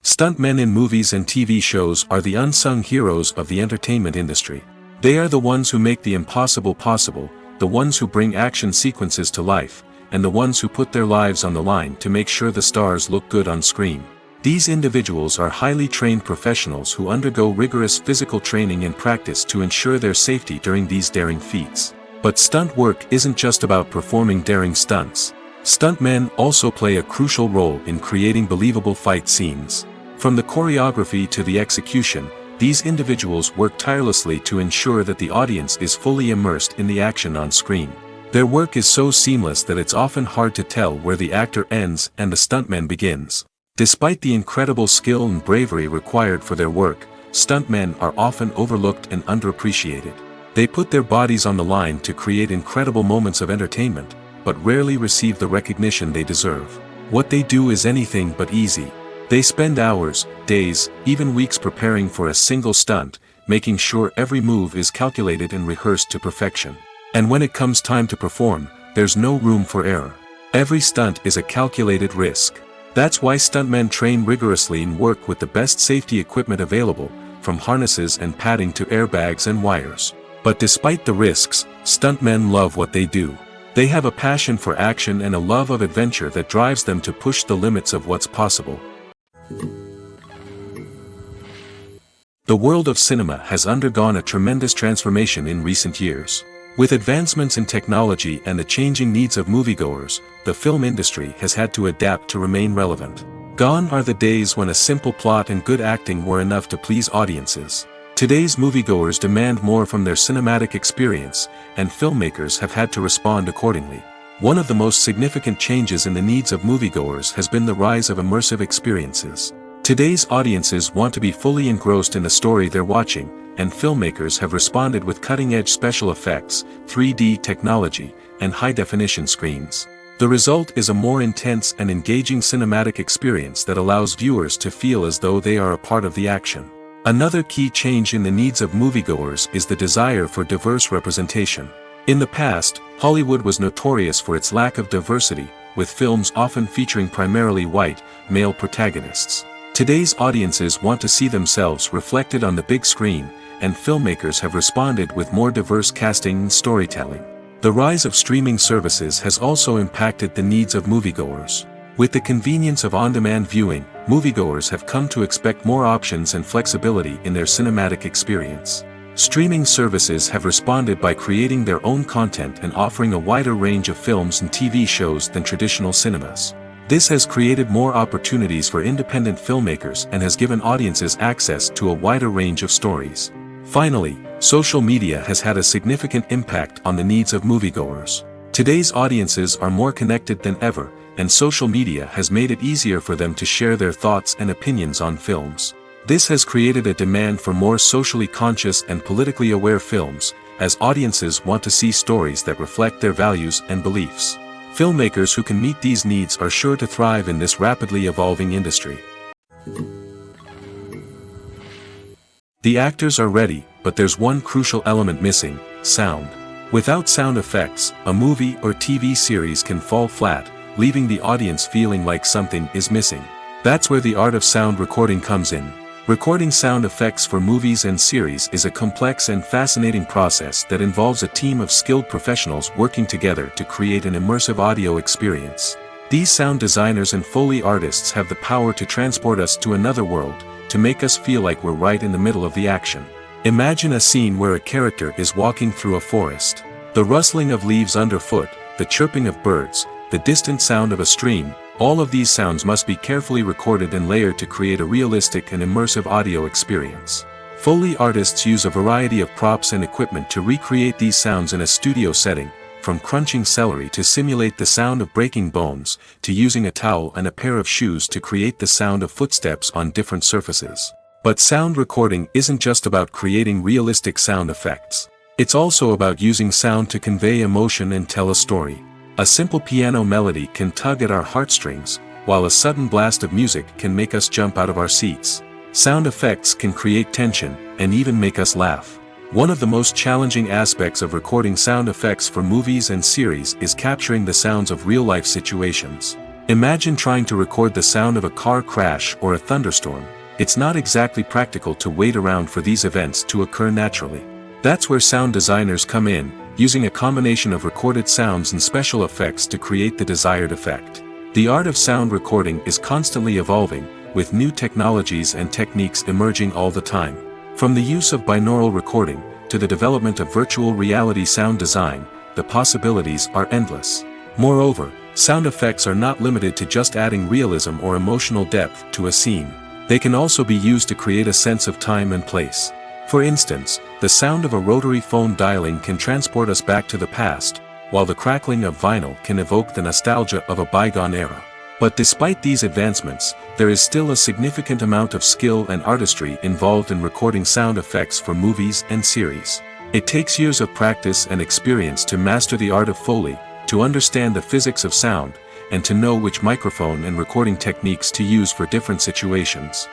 Stuntmen in movies and TV shows are the unsung heroes of the entertainment industry. They are the ones who make the impossible possible, the ones who bring action sequences to life, and the ones who put their lives on the line to make sure the stars look good on screen. These individuals are highly trained professionals who undergo rigorous physical training and practice to ensure their safety during these daring feats. But stunt work isn't just about performing daring stunts. Stuntmen also play a crucial role in creating believable fight scenes. From the choreography to the execution, these individuals work tirelessly to ensure that the audience is fully immersed in the action on screen. Their work is so seamless that it's often hard to tell where the actor ends and the stuntman begins. Despite the incredible skill and bravery required for their work, stuntmen are often overlooked and underappreciated. They put their bodies on the line to create incredible moments of entertainment, but rarely receive the recognition they deserve. What they do is anything but easy. They spend hours, days, even weeks preparing for a single stunt, making sure every move is calculated and rehearsed to perfection. And when it comes time to perform, there's no room for error. Every stunt is a calculated risk. That's why stuntmen train rigorously and work with the best safety equipment available, from harnesses and padding to airbags and wires. But despite the risks, stuntmen love what they do. They have a passion for action and a love of adventure that drives them to push the limits of what's possible. The world of cinema has undergone a tremendous transformation in recent years. With advancements in technology and the changing needs of moviegoers, the film industry has had to adapt to remain relevant. Gone are the days when a simple plot and good acting were enough to please audiences. Today's moviegoers demand more from their cinematic experience, and filmmakers have had to respond accordingly. One of the most significant changes in the needs of moviegoers has been the rise of immersive experiences. Today's audiences want to be fully engrossed in the story they're watching, and filmmakers have responded with cutting-edge special effects, 3D technology, and high-definition screens. The result is a more intense and engaging cinematic experience that allows viewers to feel as though they are a part of the action. Another key change in the needs of moviegoers is the desire for diverse representation. In the past, Hollywood was notorious for its lack of diversity, with films often featuring primarily white, male protagonists. Today's audiences want to see themselves reflected on the big screen, and filmmakers have responded with more diverse casting and storytelling. The rise of streaming services has also impacted the needs of moviegoers. With the convenience of on-demand viewing, moviegoers have come to expect more options and flexibility in their cinematic experience. Streaming services have responded by creating their own content and offering a wider range of films and TV shows than traditional cinemas. This has created more opportunities for independent filmmakers and has given audiences access to a wider range of stories. Finally, social media has had a significant impact on the needs of moviegoers. Today's audiences are more connected than ever, and social media has made it easier for them to share their thoughts and opinions on films. This has created a demand for more socially conscious and politically aware films, as audiences want to see stories that reflect their values and beliefs. Filmmakers who can meet these needs are sure to thrive in this rapidly evolving industry. The actors are ready, but there's one crucial element missing: sound. Without sound effects, a movie or TV series can fall flat, leaving the audience feeling like something is missing. That's where the art of sound recording comes in. Recording sound effects for movies and series is a complex and fascinating process that involves a team of skilled professionals working together to create an immersive audio experience. These sound designers and Foley artists have the power to transport us to another world, to make us feel like we're right in the middle of the action. Imagine a scene where a character is walking through a forest. The rustling of leaves underfoot, the chirping of birds, the distant sound of a stream, all of these sounds must be carefully recorded and layered to create a realistic and immersive audio experience. Foley artists use a variety of props and equipment to recreate these sounds in a studio setting, from crunching celery to simulate the sound of breaking bones, to using a towel and a pair of shoes to create the sound of footsteps on different surfaces. But sound recording isn't just about creating realistic sound effects. It's also about using sound to convey emotion and tell a story. A simple piano melody can tug at our heartstrings, while a sudden blast of music can make us jump out of our seats. Sound effects can create tension, and even make us laugh. One of the most challenging aspects of recording sound effects for movies and series is capturing the sounds of real-life situations. Imagine trying to record the sound of a car crash or a thunderstorm. It's not exactly practical to wait around for these events to occur naturally. That's where sound designers come in, using a combination of recorded sounds and special effects to create the desired effect. The art of sound recording is constantly evolving, with new technologies and techniques emerging all the time. From the use of binaural recording, to the development of virtual reality sound design, the possibilities are endless. Moreover, sound effects are not limited to just adding realism or emotional depth to a scene. They can also be used to create a sense of time and place. For instance, the sound of a rotary phone dialing can transport us back to the past, while the crackling of vinyl can evoke the nostalgia of a bygone era. But despite these advancements, there is still a significant amount of skill and artistry involved in recording sound effects for movies and series. It takes years of practice and experience to master the art of Foley, to understand the physics of sound, and to know which microphone and recording techniques to use for different situations.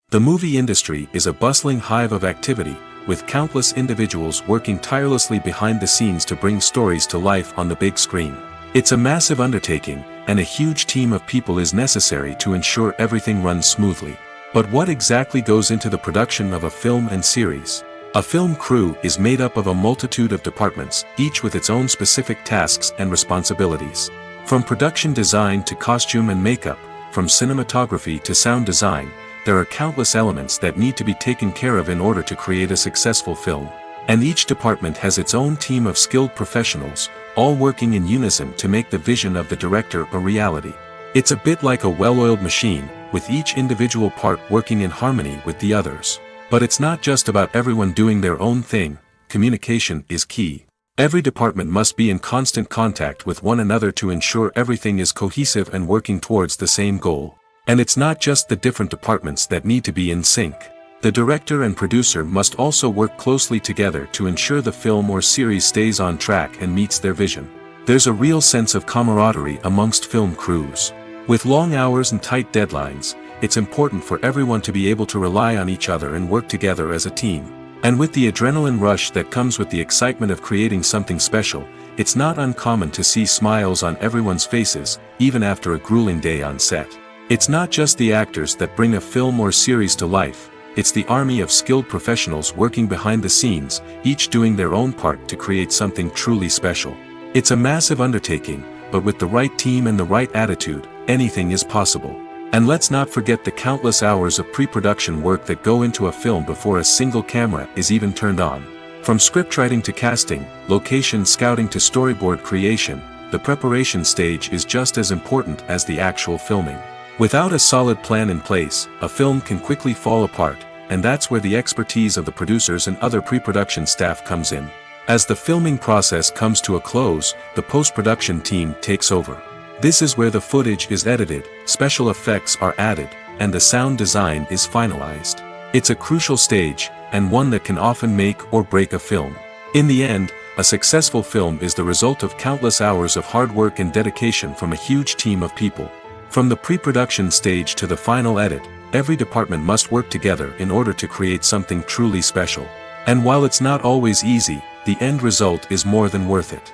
The movie industry is a bustling hive of activity, with countless individuals working tirelessly behind the scenes to bring stories to life on the big screen. It's a massive undertaking, and a huge team of people is necessary to ensure everything runs smoothly. But what exactly goes into the production of a film and series? A film crew is made up of a multitude of departments, each with its own specific tasks and responsibilities. From production design to costume and makeup, from cinematography to sound design, there are countless elements that need to be taken care of in order to create a successful film. And each department has its own team of skilled professionals, all working in unison to make the vision of the director a reality. It's a bit like a well-oiled machine, with each individual part working in harmony with the others. But it's not just about everyone doing their own thing. Communication is key. Every department must be in constant contact with one another to ensure everything is cohesive and working towards the same goal. And it's not just the different departments that need to be in sync. The director and producer must also work closely together to ensure the film or series stays on track and meets their vision. There's a real sense of camaraderie amongst film crews. With long hours and tight deadlines, it's important for everyone to be able to rely on each other and work together as a team. And with the adrenaline rush that comes with the excitement of creating something special, it's not uncommon to see smiles on everyone's faces, even after a grueling day on set. It's not just the actors that bring a film or series to life, it's the army of skilled professionals working behind the scenes, each doing their own part to create something truly special. It's a massive undertaking, but with the right team and the right attitude, anything is possible. And let's not forget the countless hours of pre-production work that go into a film before a single camera is even turned on. From scriptwriting to casting, location scouting to storyboard creation, the preparation stage is just as important as the actual filming. Without a solid plan in place, a film can quickly fall apart, and that's where the expertise of the producers and other pre-production staff comes in. As the filming process comes to a close, the post-production team takes over. This is where the footage is edited, special effects are added, and the sound design is finalized. It's a crucial stage, and one that can often make or break a film. In the end, a successful film is the result of countless hours of hard work and dedication from a huge team of people. From the pre-production stage to the final edit, every department must work together in order to create something truly special. And while it's not always easy, the end result is more than worth it.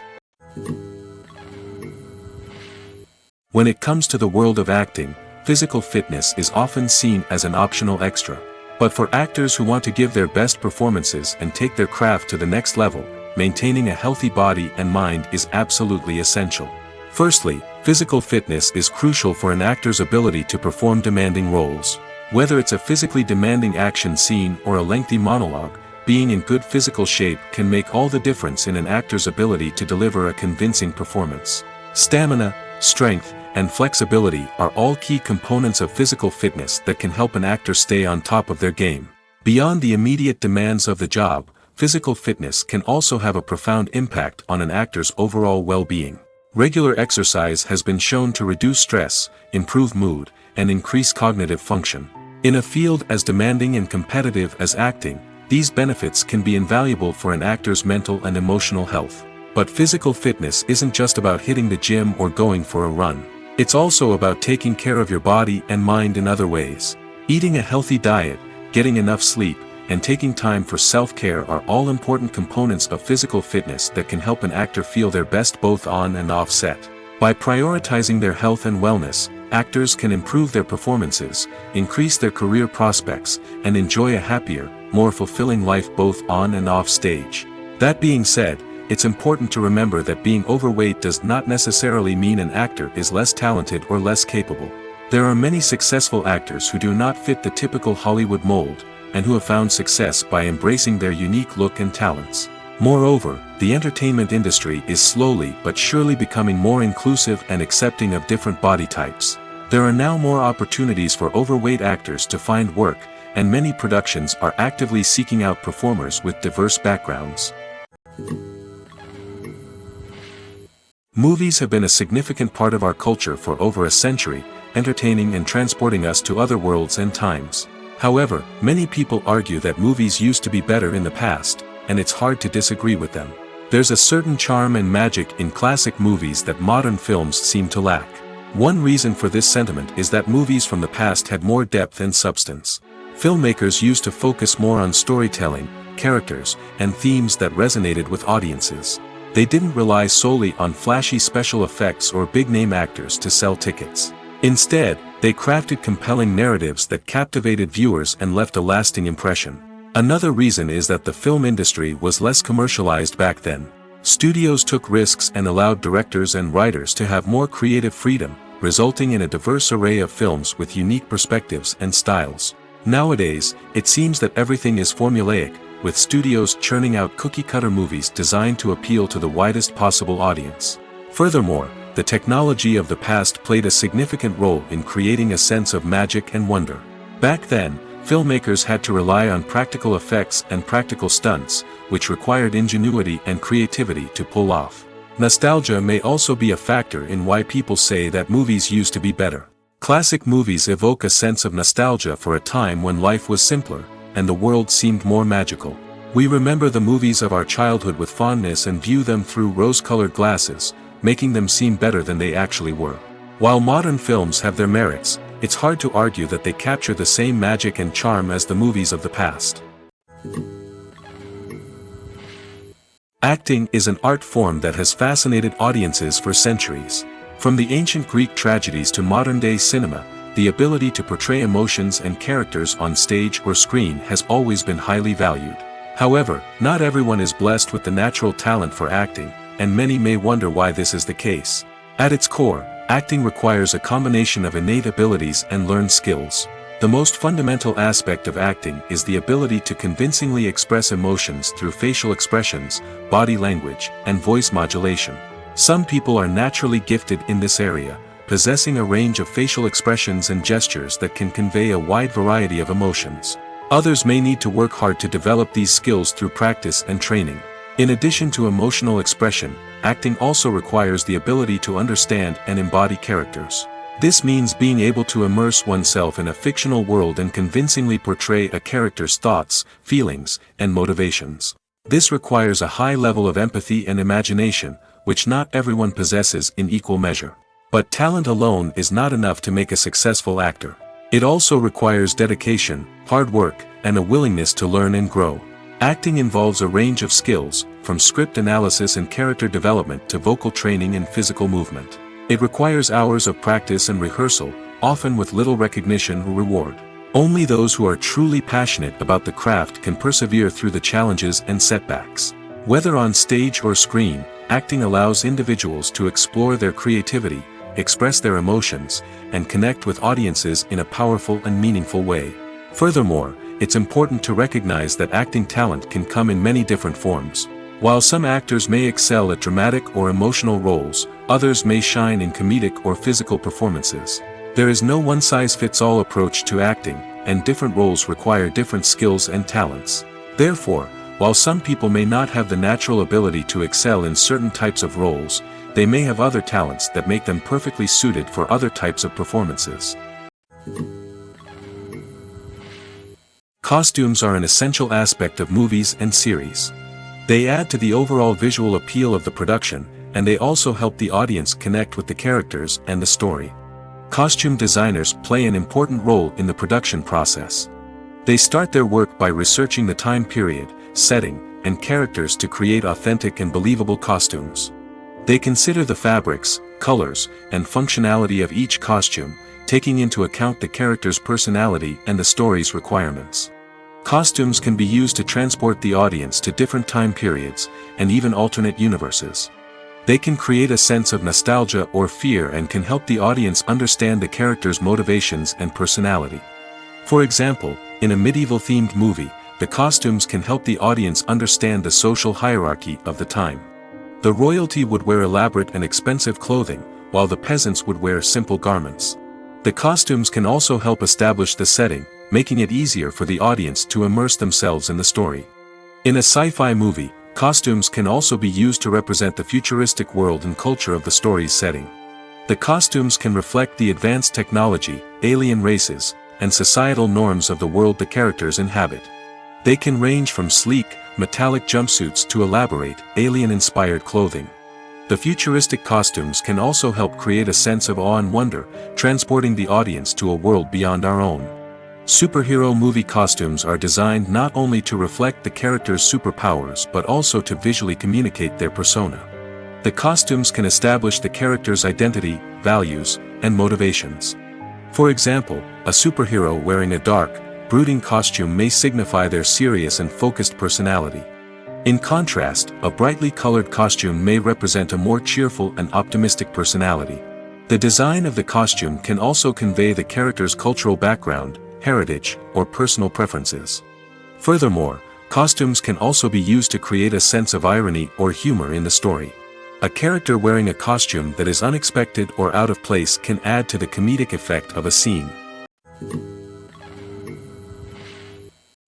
When it comes to the world of acting, physical fitness is often seen as an optional extra. But for actors who want to give their best performances and take their craft to the next level, maintaining a healthy body and mind is absolutely essential. Firstly, physical fitness is crucial for an actor's ability to perform demanding roles. Whether it's a physically demanding action scene or a lengthy monologue, being in good physical shape can make all the difference in an actor's ability to deliver a convincing performance. Stamina, strength, and flexibility are all key components of physical fitness that can help an actor stay on top of their game. Beyond the immediate demands of the job, physical fitness can also have a profound impact on an actor's overall well-being. Regular exercise has been shown to reduce stress, improve mood, and increase cognitive function. In a field as demanding and competitive as acting, these benefits can be invaluable for an actor's mental and emotional health. But physical fitness isn't just about hitting the gym or going for a run. It's also about taking care of your body and mind in other ways. Eating a healthy diet, getting enough sleep, and taking time for self-care are all important components of physical fitness that can help an actor feel their best both on and off set. By prioritizing their health and wellness, actors can improve their performances, increase their career prospects, and enjoy a happier, more fulfilling life both on and off stage. That being said, it's important to remember that being overweight does not necessarily mean an actor is less talented or less capable. There are many successful actors who do not fit the typical Hollywood mold, and who have found success by embracing their unique look and talents. Moreover, the entertainment industry is slowly but surely becoming more inclusive and accepting of different body types. There are now more opportunities for overweight actors to find work, and many productions are actively seeking out performers with diverse backgrounds. Movies have been a significant part of our culture for over a century, entertaining and transporting us to other worlds and times. However, many people argue that movies used to be better in the past, and it's hard to disagree with them. There's a certain charm and magic in classic movies that modern films seem to lack. One reason for this sentiment is that movies from the past had more depth and substance. Filmmakers used to focus more on storytelling, characters, and themes that resonated with audiences. They didn't rely solely on flashy special effects or big-name actors to sell tickets. Instead, they crafted compelling narratives that captivated viewers and left a lasting impression. Another reason is that the film industry was less commercialized back then. Studios took risks and allowed directors and writers to have more creative freedom, resulting in a diverse array of films with unique perspectives and styles. Nowadays, it seems that everything is formulaic, with studios churning out cookie-cutter movies designed to appeal to the widest possible audience. Furthermore, the technology of the past played a significant role in creating a sense of magic and wonder. Back then, filmmakers had to rely on practical effects and practical stunts, which required ingenuity and creativity to pull off. Nostalgia may also be a factor in why people say that movies used to be better. Classic movies evoke a sense of nostalgia for a time when life was simpler, and the world seemed more magical. We remember the movies of our childhood with fondness and view them through rose-colored glasses, making them seem better than they actually were. While modern films have their merits, it's hard to argue that they capture the same magic and charm as the movies of the past. Acting is an art form that has fascinated audiences for centuries. From the ancient Greek tragedies to modern-day cinema, the ability to portray emotions and characters on stage or screen has always been highly valued. However, not everyone is blessed with the natural talent for acting, and many may wonder why this is the case. At its core, acting requires a combination of innate abilities and learned skills. The most fundamental aspect of acting is the ability to convincingly express emotions through facial expressions, body language, and voice modulation. Some people are naturally gifted in this area, possessing a range of facial expressions and gestures that can convey a wide variety of emotions. Others may need to work hard to develop these skills through practice and training. In addition to emotional expression, acting also requires the ability to understand and embody characters. This means being able to immerse oneself in a fictional world and convincingly portray a character's thoughts, feelings, and motivations. This requires a high level of empathy and imagination, which not everyone possesses in equal measure. But talent alone is not enough to make a successful actor. It also requires dedication, hard work, and a willingness to learn and grow. Acting involves a range of skills, from script analysis and character development to vocal training and physical movement. It requires hours of practice and rehearsal, often with little recognition or reward. Only those who are truly passionate about the craft can persevere through the challenges and setbacks. Whether on stage or screen, acting allows individuals to explore their creativity, express their emotions, and connect with audiences in a powerful and meaningful way. Furthermore, it's important to recognize that acting talent can come in many different forms. While some actors may excel at dramatic or emotional roles, others may shine in comedic or physical performances. There is no one-size-fits-all approach to acting, and different roles require different skills and talents. Therefore, while some people may not have the natural ability to excel in certain types of roles, they may have other talents that make them perfectly suited for other types of performances. Costumes are an essential aspect of movies and series. They add to the overall visual appeal of the production, and they also help the audience connect with the characters and the story. Costume designers play an important role in the production process. They start their work by researching the time period, setting, and characters to create authentic and believable costumes. They consider the fabrics, colors, and functionality of each costume, taking into account the character's personality and the story's requirements. Costumes can be used to transport the audience to different time periods, and even alternate universes. They can create a sense of nostalgia or fear and can help the audience understand the character's motivations and personality. For example, in a medieval-themed movie, the costumes can help the audience understand the social hierarchy of the time. The royalty would wear elaborate and expensive clothing, while the peasants would wear simple garments. The costumes can also help establish the setting, making it easier for the audience to immerse themselves in the story. In a sci-fi movie, Costumes can also be used to represent the futuristic world and culture of the story's setting. The costumes can reflect the advanced technology, alien races, and societal norms of the world the characters inhabit. They can range from sleek, metallic jumpsuits to elaborate, alien-inspired clothing. The futuristic costumes can also help create a sense of awe and wonder, transporting the audience to a world beyond our own. Superhero movie costumes are designed not only to reflect the character's superpowers but also to visually communicate their persona. The costumes can establish the character's identity, values, and motivations. For example, a superhero wearing a dark, brooding costume may signify their serious and focused personality. In contrast, a brightly colored costume may represent a more cheerful and optimistic personality. The design of the costume can also convey the character's cultural background, heritage, or personal preferences. Furthermore, costumes can also be used to create a sense of irony or humor in the story. A character wearing a costume that is unexpected or out of place can add to the comedic effect of a scene.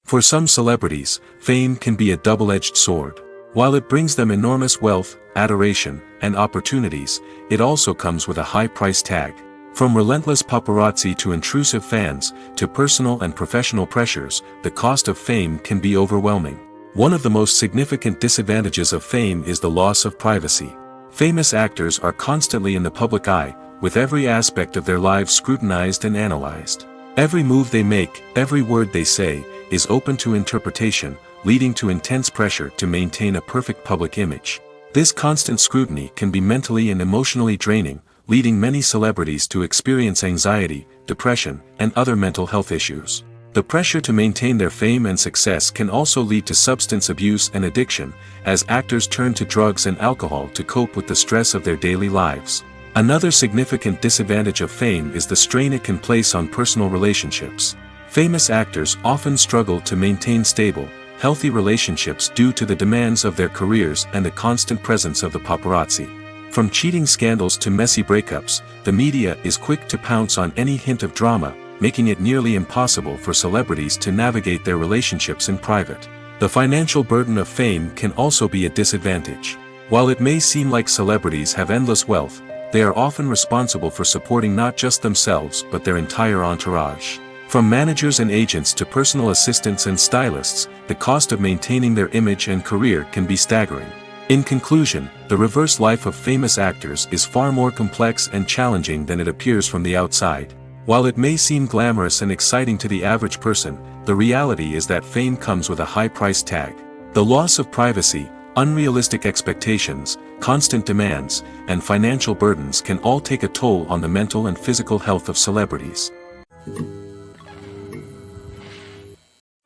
For some celebrities, fame can be a double-edged sword. While it brings them enormous wealth, adoration, and opportunities, it also comes with a high price tag. From relentless paparazzi to intrusive fans, to personal and professional pressures, the cost of fame can be overwhelming. One of the most significant disadvantages of fame is the loss of privacy. Famous actors are constantly in the public eye, with every aspect of their lives scrutinized and analyzed. Every move they make, every word they say, is open to interpretation, leading to intense pressure to maintain a perfect public image. This constant scrutiny can be mentally and emotionally draining, leading many celebrities to experience anxiety, depression, and other mental health issues. The pressure to maintain their fame and success can also lead to substance abuse and addiction, as actors turn to drugs and alcohol to cope with the stress of their daily lives. Another significant disadvantage of fame is the strain it can place on personal relationships. Famous actors often struggle to maintain stable, healthy relationships due to the demands of their careers and the constant presence of the paparazzi. From cheating scandals to messy breakups, the media is quick to pounce on any hint of drama, making it nearly impossible for celebrities to navigate their relationships in private. The financial burden of fame can also be a disadvantage. While it may seem like celebrities have endless wealth, they are often responsible for supporting not just themselves but their entire entourage. From managers and agents to personal assistants and stylists, the cost of maintaining their image and career can be staggering. In conclusion, the reverse life of famous actors is far more complex and challenging than it appears from the outside. While it may seem glamorous and exciting to the average person, the reality is that fame comes with a high price tag. The loss of privacy, unrealistic expectations, constant demands, and financial burdens can all take a toll on the mental and physical health of celebrities.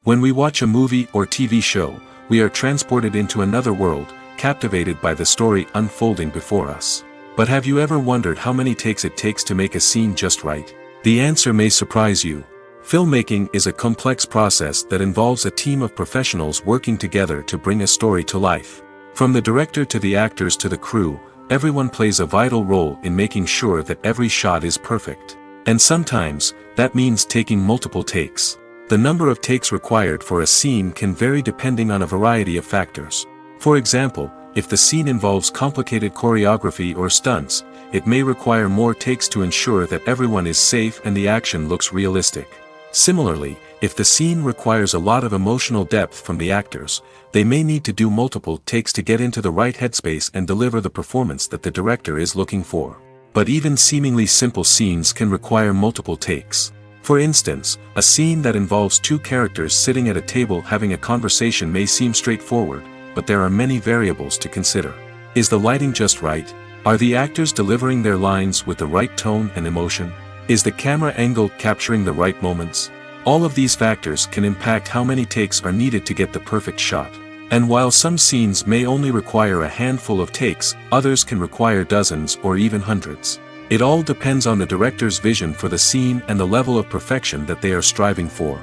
When we watch a movie or TV show, we are transported into another world, captivated by the story unfolding before us. But have you ever wondered how many takes it takes to make a scene just right? The answer may surprise you. Filmmaking is a complex process that involves a team of professionals working together to bring a story to life. From the director to the actors to the crew, everyone plays a vital role in making sure that every shot is perfect. And sometimes, that means taking multiple takes. The number of takes required for a scene can vary depending on a variety of factors. For example, if the scene involves complicated choreography or stunts, it may require more takes to ensure that everyone is safe and the action looks realistic. Similarly, if the scene requires a lot of emotional depth from the actors, they may need to do multiple takes to get into the right headspace and deliver the performance that the director is looking for. But even seemingly simple scenes can require multiple takes. For instance, a scene that involves two characters sitting at a table having a conversation may seem straightforward, but there are many variables to consider. Is the lighting just right? Are the actors delivering their lines with the right tone and emotion? Is the camera angle capturing the right moments? All of these factors can impact how many takes are needed to get the perfect shot. And while some scenes may only require a handful of takes, others can require dozens or even hundreds. It all depends on the director's vision for the scene and the level of perfection that they are striving for.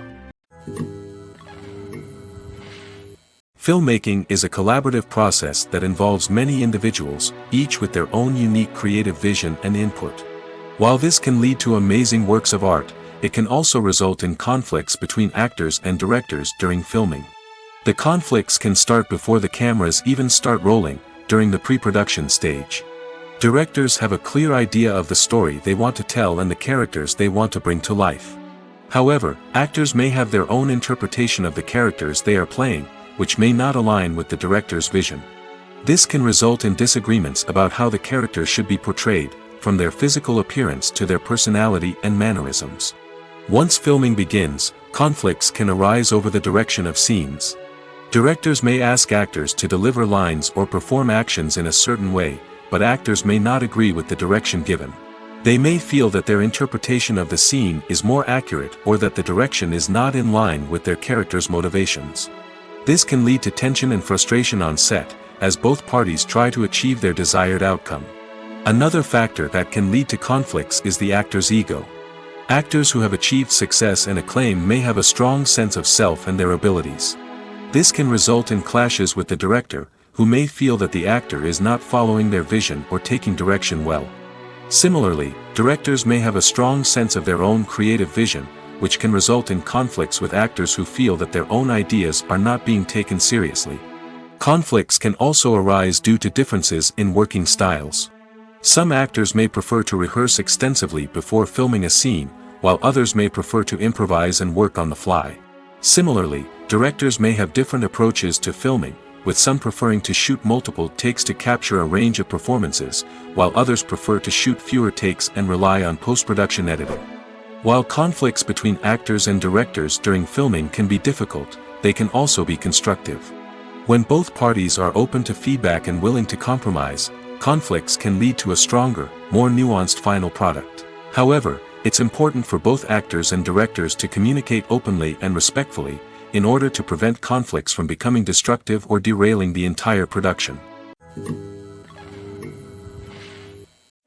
Filmmaking is a collaborative process that involves many individuals, each with their own unique creative vision and input. While this can lead to amazing works of art, it can also result in conflicts between actors and directors during filming. The conflicts can start before the cameras even start rolling, during the pre-production stage. Directors have a clear idea of the story they want to tell and the characters they want to bring to life. However, actors may have their own interpretation of the characters they are playing, which may not align with the director's vision. This can result in disagreements about how the characters should be portrayed, from their physical appearance to their personality and mannerisms. Once filming begins, conflicts can arise over the direction of scenes. Directors may ask actors to deliver lines or perform actions in a certain way, but actors may not agree with the direction given. They may feel that their interpretation of the scene is more accurate or that the direction is not in line with their character's motivations. This can lead to tension and frustration on set, as both parties try to achieve their desired outcome. Another factor that can lead to conflicts is the actor's ego. Actors who have achieved success and acclaim may have a strong sense of self and their abilities. This can result in clashes with the director, who may feel that the actor is not following their vision or taking direction well. Similarly, directors may have a strong sense of their own creative vision, which can result in conflicts with actors who feel that their own ideas are not being taken seriously. Conflicts can also arise due to differences in working styles. Some actors may prefer to rehearse extensively before filming a scene, while others may prefer to improvise and work on the fly. Similarly, directors may have different approaches to filming, with some preferring to shoot multiple takes to capture a range of performances, while others prefer to shoot fewer takes and rely on post-production editing. While conflicts between actors and directors during filming can be difficult, they can also be constructive. When both parties are open to feedback and willing to compromise, conflicts can lead to a stronger, more nuanced final product. However, it's important for both actors and directors to communicate openly and respectfully, in order to prevent conflicts from becoming destructive or derailing the entire production.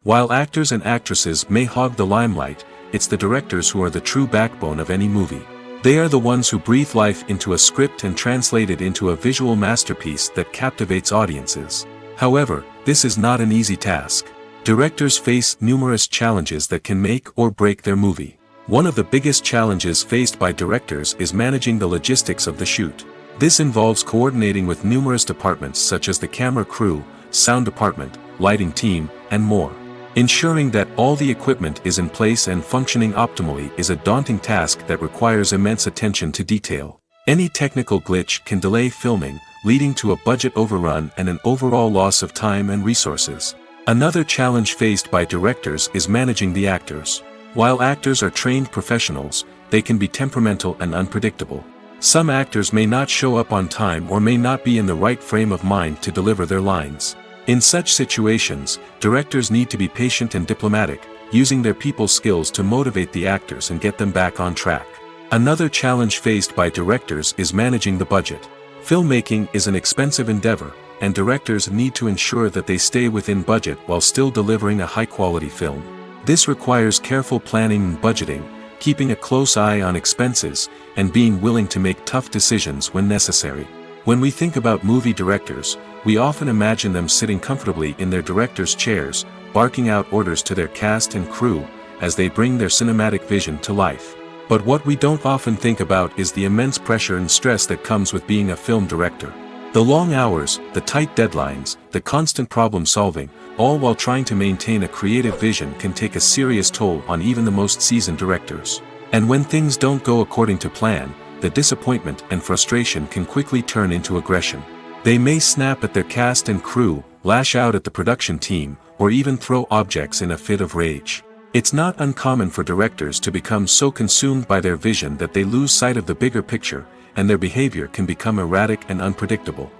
While actors and actresses may hog the limelight, it's the directors who are the true backbone of any movie. They are the ones who breathe life into a script and translate it into a visual masterpiece that captivates audiences. However, this is not an easy task. Directors face numerous challenges that can make or break their movie. One of the biggest challenges faced by directors is managing the logistics of the shoot. This involves coordinating with numerous departments such as the camera crew, sound department, lighting team, and more. Ensuring that all the equipment is in place and functioning optimally is a daunting task that requires immense attention to detail. Any technical glitch can delay filming, leading to a budget overrun and an overall loss of time and resources. Another challenge faced by directors is managing the actors. While actors are trained professionals, they can be temperamental and unpredictable. Some actors may not show up on time or may not be in the right frame of mind to deliver their lines. In such situations, directors need to be patient and diplomatic, using their people skills to motivate the actors and get them back on track. Another challenge faced by directors is managing the budget. Filmmaking is an expensive endeavor, and directors need to ensure that they stay within budget while still delivering a high-quality film. This requires careful planning and budgeting, keeping a close eye on expenses, and being willing to make tough decisions when necessary. When we think about movie directors, we often imagine them sitting comfortably in their director's chairs, barking out orders to their cast and crew, as they bring their cinematic vision to life. But what we don't often think about is the immense pressure and stress that comes with being a film director. The long hours, the tight deadlines, the constant problem solving, all while trying to maintain a creative vision can take a serious toll on even the most seasoned directors. And when things don't go according to plan, the disappointment and frustration can quickly turn into aggression. They may snap at their cast and crew, lash out at the production team, or even throw objects in a fit of rage. It's not uncommon for directors to become so consumed by their vision that they lose sight of the bigger picture, and their behavior can become erratic and unpredictable.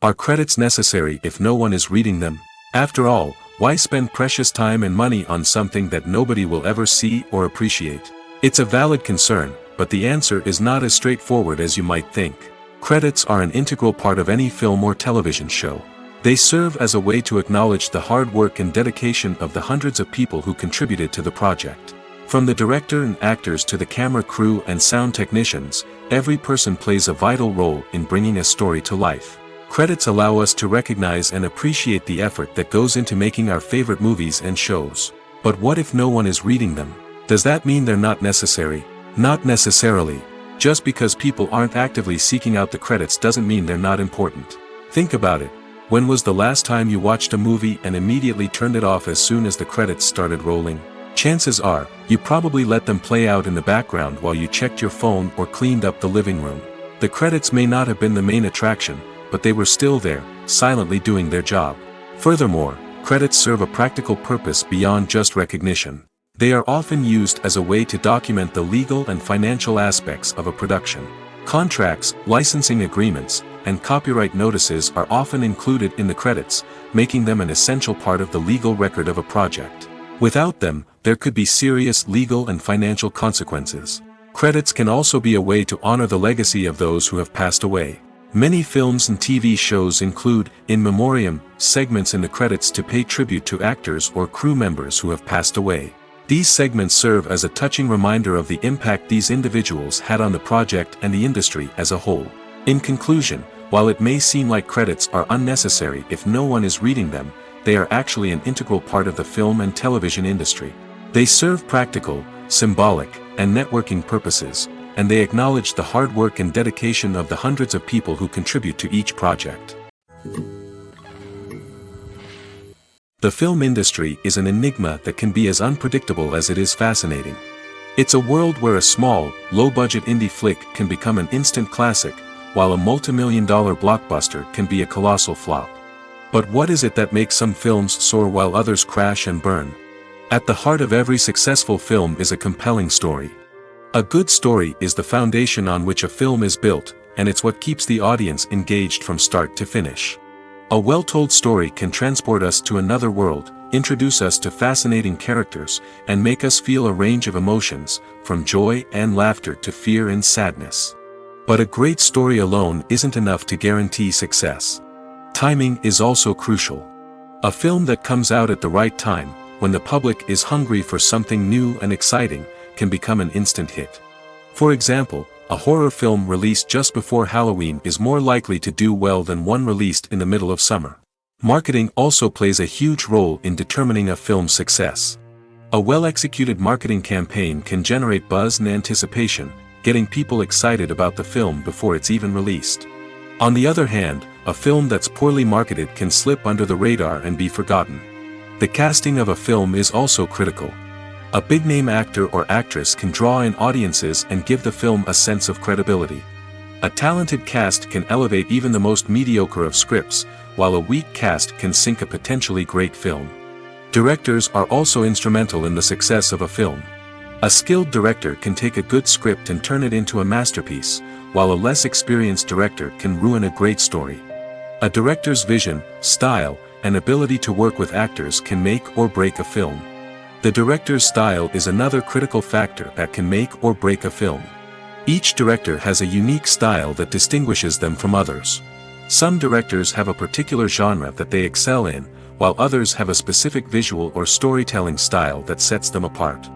Are credits necessary if no one is reading them? After all, why spend precious time and money on something that nobody will ever see or appreciate? It's a valid concern, but the answer is not as straightforward as you might think. Credits are an integral part of any film or television show. They serve as a way to acknowledge the hard work and dedication of the hundreds of people who contributed to the project. From the director and actors to the camera crew and sound technicians, every person plays a vital role in bringing a story to life. Credits allow us to recognize and appreciate the effort that goes into making our favorite movies and shows. But what if no one is reading them? Does that mean they're not necessary? Not necessarily. Just because people aren't actively seeking out the credits doesn't mean they're not important. Think about it. When was the last time you watched a movie and immediately turned it off as soon as the credits started rolling? Chances are, you probably let them play out in the background while you checked your phone or cleaned up the living room. The credits may not have been the main attraction, but they were still there, silently doing their job. Furthermore, credits serve a practical purpose beyond just recognition. They are often used as a way to document the legal and financial aspects of a production. Contracts, licensing agreements, and copyright notices are often included in the credits, making them an essential part of the legal record of a project. Without them, there could be serious legal and financial consequences. Credits can also be a way to honor the legacy of those who have passed away. Many films and TV shows include, in memoriam, segments in the credits to pay tribute to actors or crew members who have passed away. These segments serve as a touching reminder of the impact these individuals had on the project and the industry as a whole. In conclusion, while it may seem like credits are unnecessary if no one is reading them, they are actually an integral part of the film and television industry. They serve practical, symbolic, and networking purposes, and they acknowledge the hard work and dedication of the hundreds of people who contribute to each project. The film industry is an enigma that can be as unpredictable as it is fascinating. It's a world where a small, low-budget indie flick can become an instant classic, while a multi-million-dollar blockbuster can be a colossal flop. But what is it that makes some films soar while others crash and burn? At the heart of every successful film is a compelling story. A good story is the foundation on which a film is built, and it's what keeps the audience engaged from start to finish. A well-told story can transport us to another world, introduce us to fascinating characters, and make us feel a range of emotions, from joy and laughter to fear and sadness. But a great story alone isn't enough to guarantee success. Timing is also crucial. A film that comes out at the right time, when the public is hungry for something new and exciting, can become an instant hit. For example, a horror film released just before Halloween is more likely to do well than one released in the middle of summer. Marketing also plays a huge role in determining a film's success. A well-executed marketing campaign can generate buzz and anticipation, getting people excited about the film before it's even released. On the other hand, a film that's poorly marketed can slip under the radar and be forgotten. The casting of a film is also critical. A big-name actor or actress can draw in audiences and give the film a sense of credibility. A talented cast can elevate even the most mediocre of scripts, while a weak cast can sink a potentially great film. Directors are also instrumental in the success of a film. A skilled director can take a good script and turn it into a masterpiece, while a less experienced director can ruin a great story. A director's vision, style, and ability to work with actors can make or break a film. The director's style is another critical factor that can make or break a film. Each director has a unique style that distinguishes them from others. Some directors have a particular genre that they excel in, while others have a specific visual or storytelling style that sets them apart.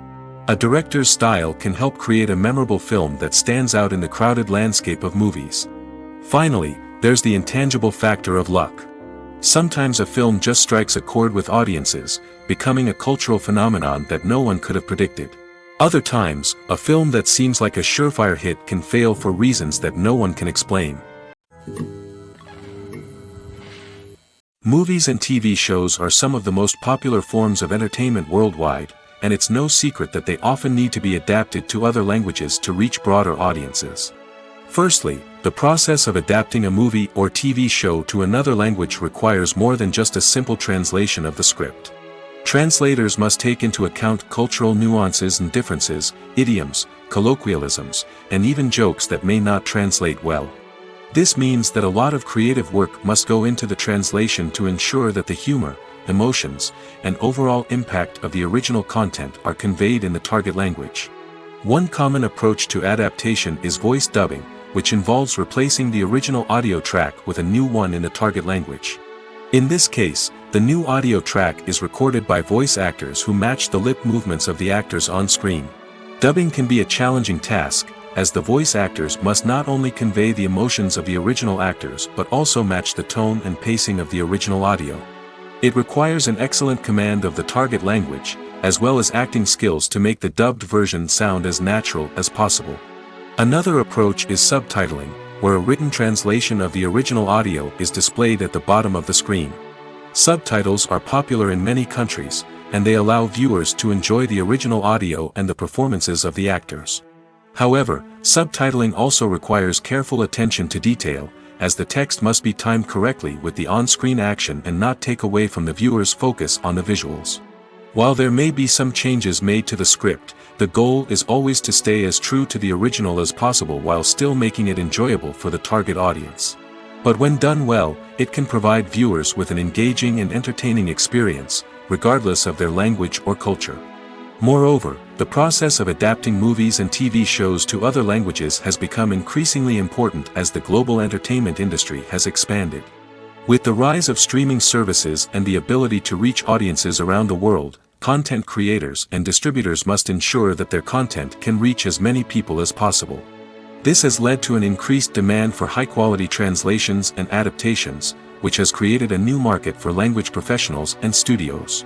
A director's style can help create a memorable film that stands out in the crowded landscape of movies. Finally, there's the intangible factor of luck. Sometimes a film just strikes a chord with audiences, becoming a cultural phenomenon that no one could have predicted. Other times, a film that seems like a surefire hit can fail for reasons that no one can explain. Movies and TV shows are some of the most popular forms of entertainment worldwide, and it's no secret that they often need to be adapted to other languages to reach broader audiences. Firstly, the process of adapting a movie or TV show to another language requires more than just a simple translation of the script. Translators must take into account cultural nuances and differences, idioms, colloquialisms, and even jokes that may not translate well. This means that a lot of creative work must go into the translation to ensure that the humor, emotions, and overall impact of the original content are conveyed in the target language. One common approach to adaptation is voice dubbing, which involves replacing the original audio track with a new one in the target language. In this case, the new audio track is recorded by voice actors who match the lip movements of the actors on screen. Dubbing can be a challenging task, as the voice actors must not only convey the emotions of the original actors but also match the tone and pacing of the original audio. It requires an excellent command of the target language, as well as acting skills to make the dubbed version sound as natural as possible. Another approach is subtitling, where a written translation of the original audio is displayed at the bottom of the screen. Subtitles are popular in many countries, and they allow viewers to enjoy the original audio and the performances of the actors. However, subtitling also requires careful attention to detail, as the text must be timed correctly with the on-screen action and not take away from the viewer's focus on the visuals. While there may be some changes made to the script, the goal is always to stay as true to the original as possible while still making it enjoyable for the target audience. But when done well, it can provide viewers with an engaging and entertaining experience, regardless of their language or culture. Moreover, the process of adapting movies and TV shows to other languages has become increasingly important as the global entertainment industry has expanded. With the rise of streaming services and the ability to reach audiences around the world, content creators and distributors must ensure that their content can reach as many people as possible. This has led to an increased demand for high-quality translations and adaptations, which has created a new market for language professionals and studios.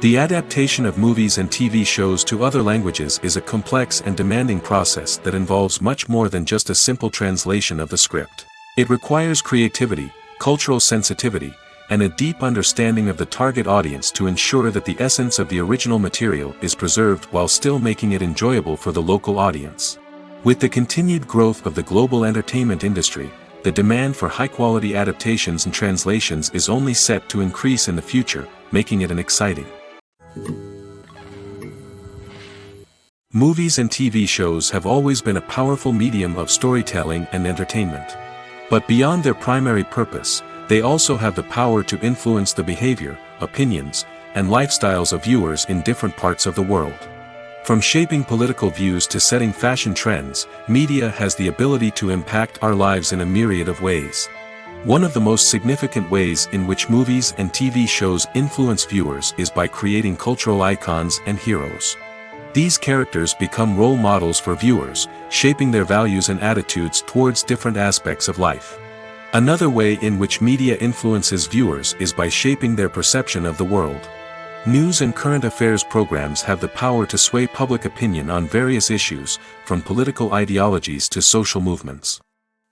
The adaptation of movies and TV shows to other languages is a complex and demanding process that involves much more than just a simple translation of the script. It requires creativity, cultural sensitivity, and a deep understanding of the target audience to ensure that the essence of the original material is preserved while still making it enjoyable for the local audience. With the continued growth of the global entertainment industry, the demand for high-quality adaptations and translations is only set to increase in the future, making it an exciting. Movies and TV shows have always been a powerful medium of storytelling and entertainment. But beyond their primary purpose, they also have the power to influence the behavior, opinions, and lifestyles of viewers in different parts of the world. From shaping political views to setting fashion trends, media has the ability to impact our lives in a myriad of ways. One of the most significant ways in which movies and TV shows influence viewers is by creating cultural icons and heroes. These characters become role models for viewers, shaping their values and attitudes towards different aspects of life. Another way in which media influences viewers is by shaping their perception of the world. News and current affairs programs have the power to sway public opinion on various issues, from political ideologies to social movements.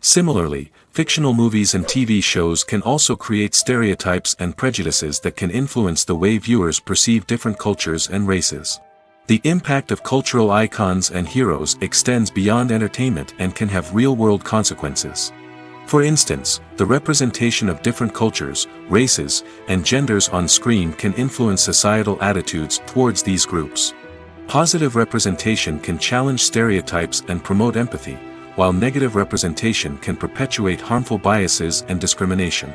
Similarly, fictional movies and TV shows can also create stereotypes and prejudices that can influence the way viewers perceive different cultures and races. The impact of cultural icons and heroes extends beyond entertainment and can have real-world consequences. For instance, the representation of different cultures, races, and genders on screen can influence societal attitudes towards these groups. Positive representation can challenge stereotypes and promote empathy, while negative representation can perpetuate harmful biases and discrimination.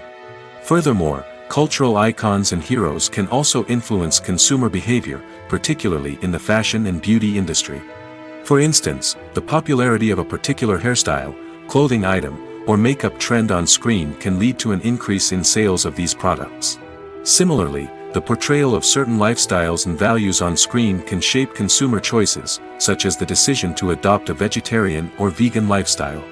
Furthermore, cultural icons and heroes can also influence consumer behavior, particularly in the fashion and beauty industry. For instance, the popularity of a particular hairstyle, clothing item, or makeup trend on screen can lead to an increase in sales of these products. Similarly, the portrayal of certain lifestyles and values on screen can shape consumer choices, such as the decision to adopt a vegetarian or vegan lifestyle.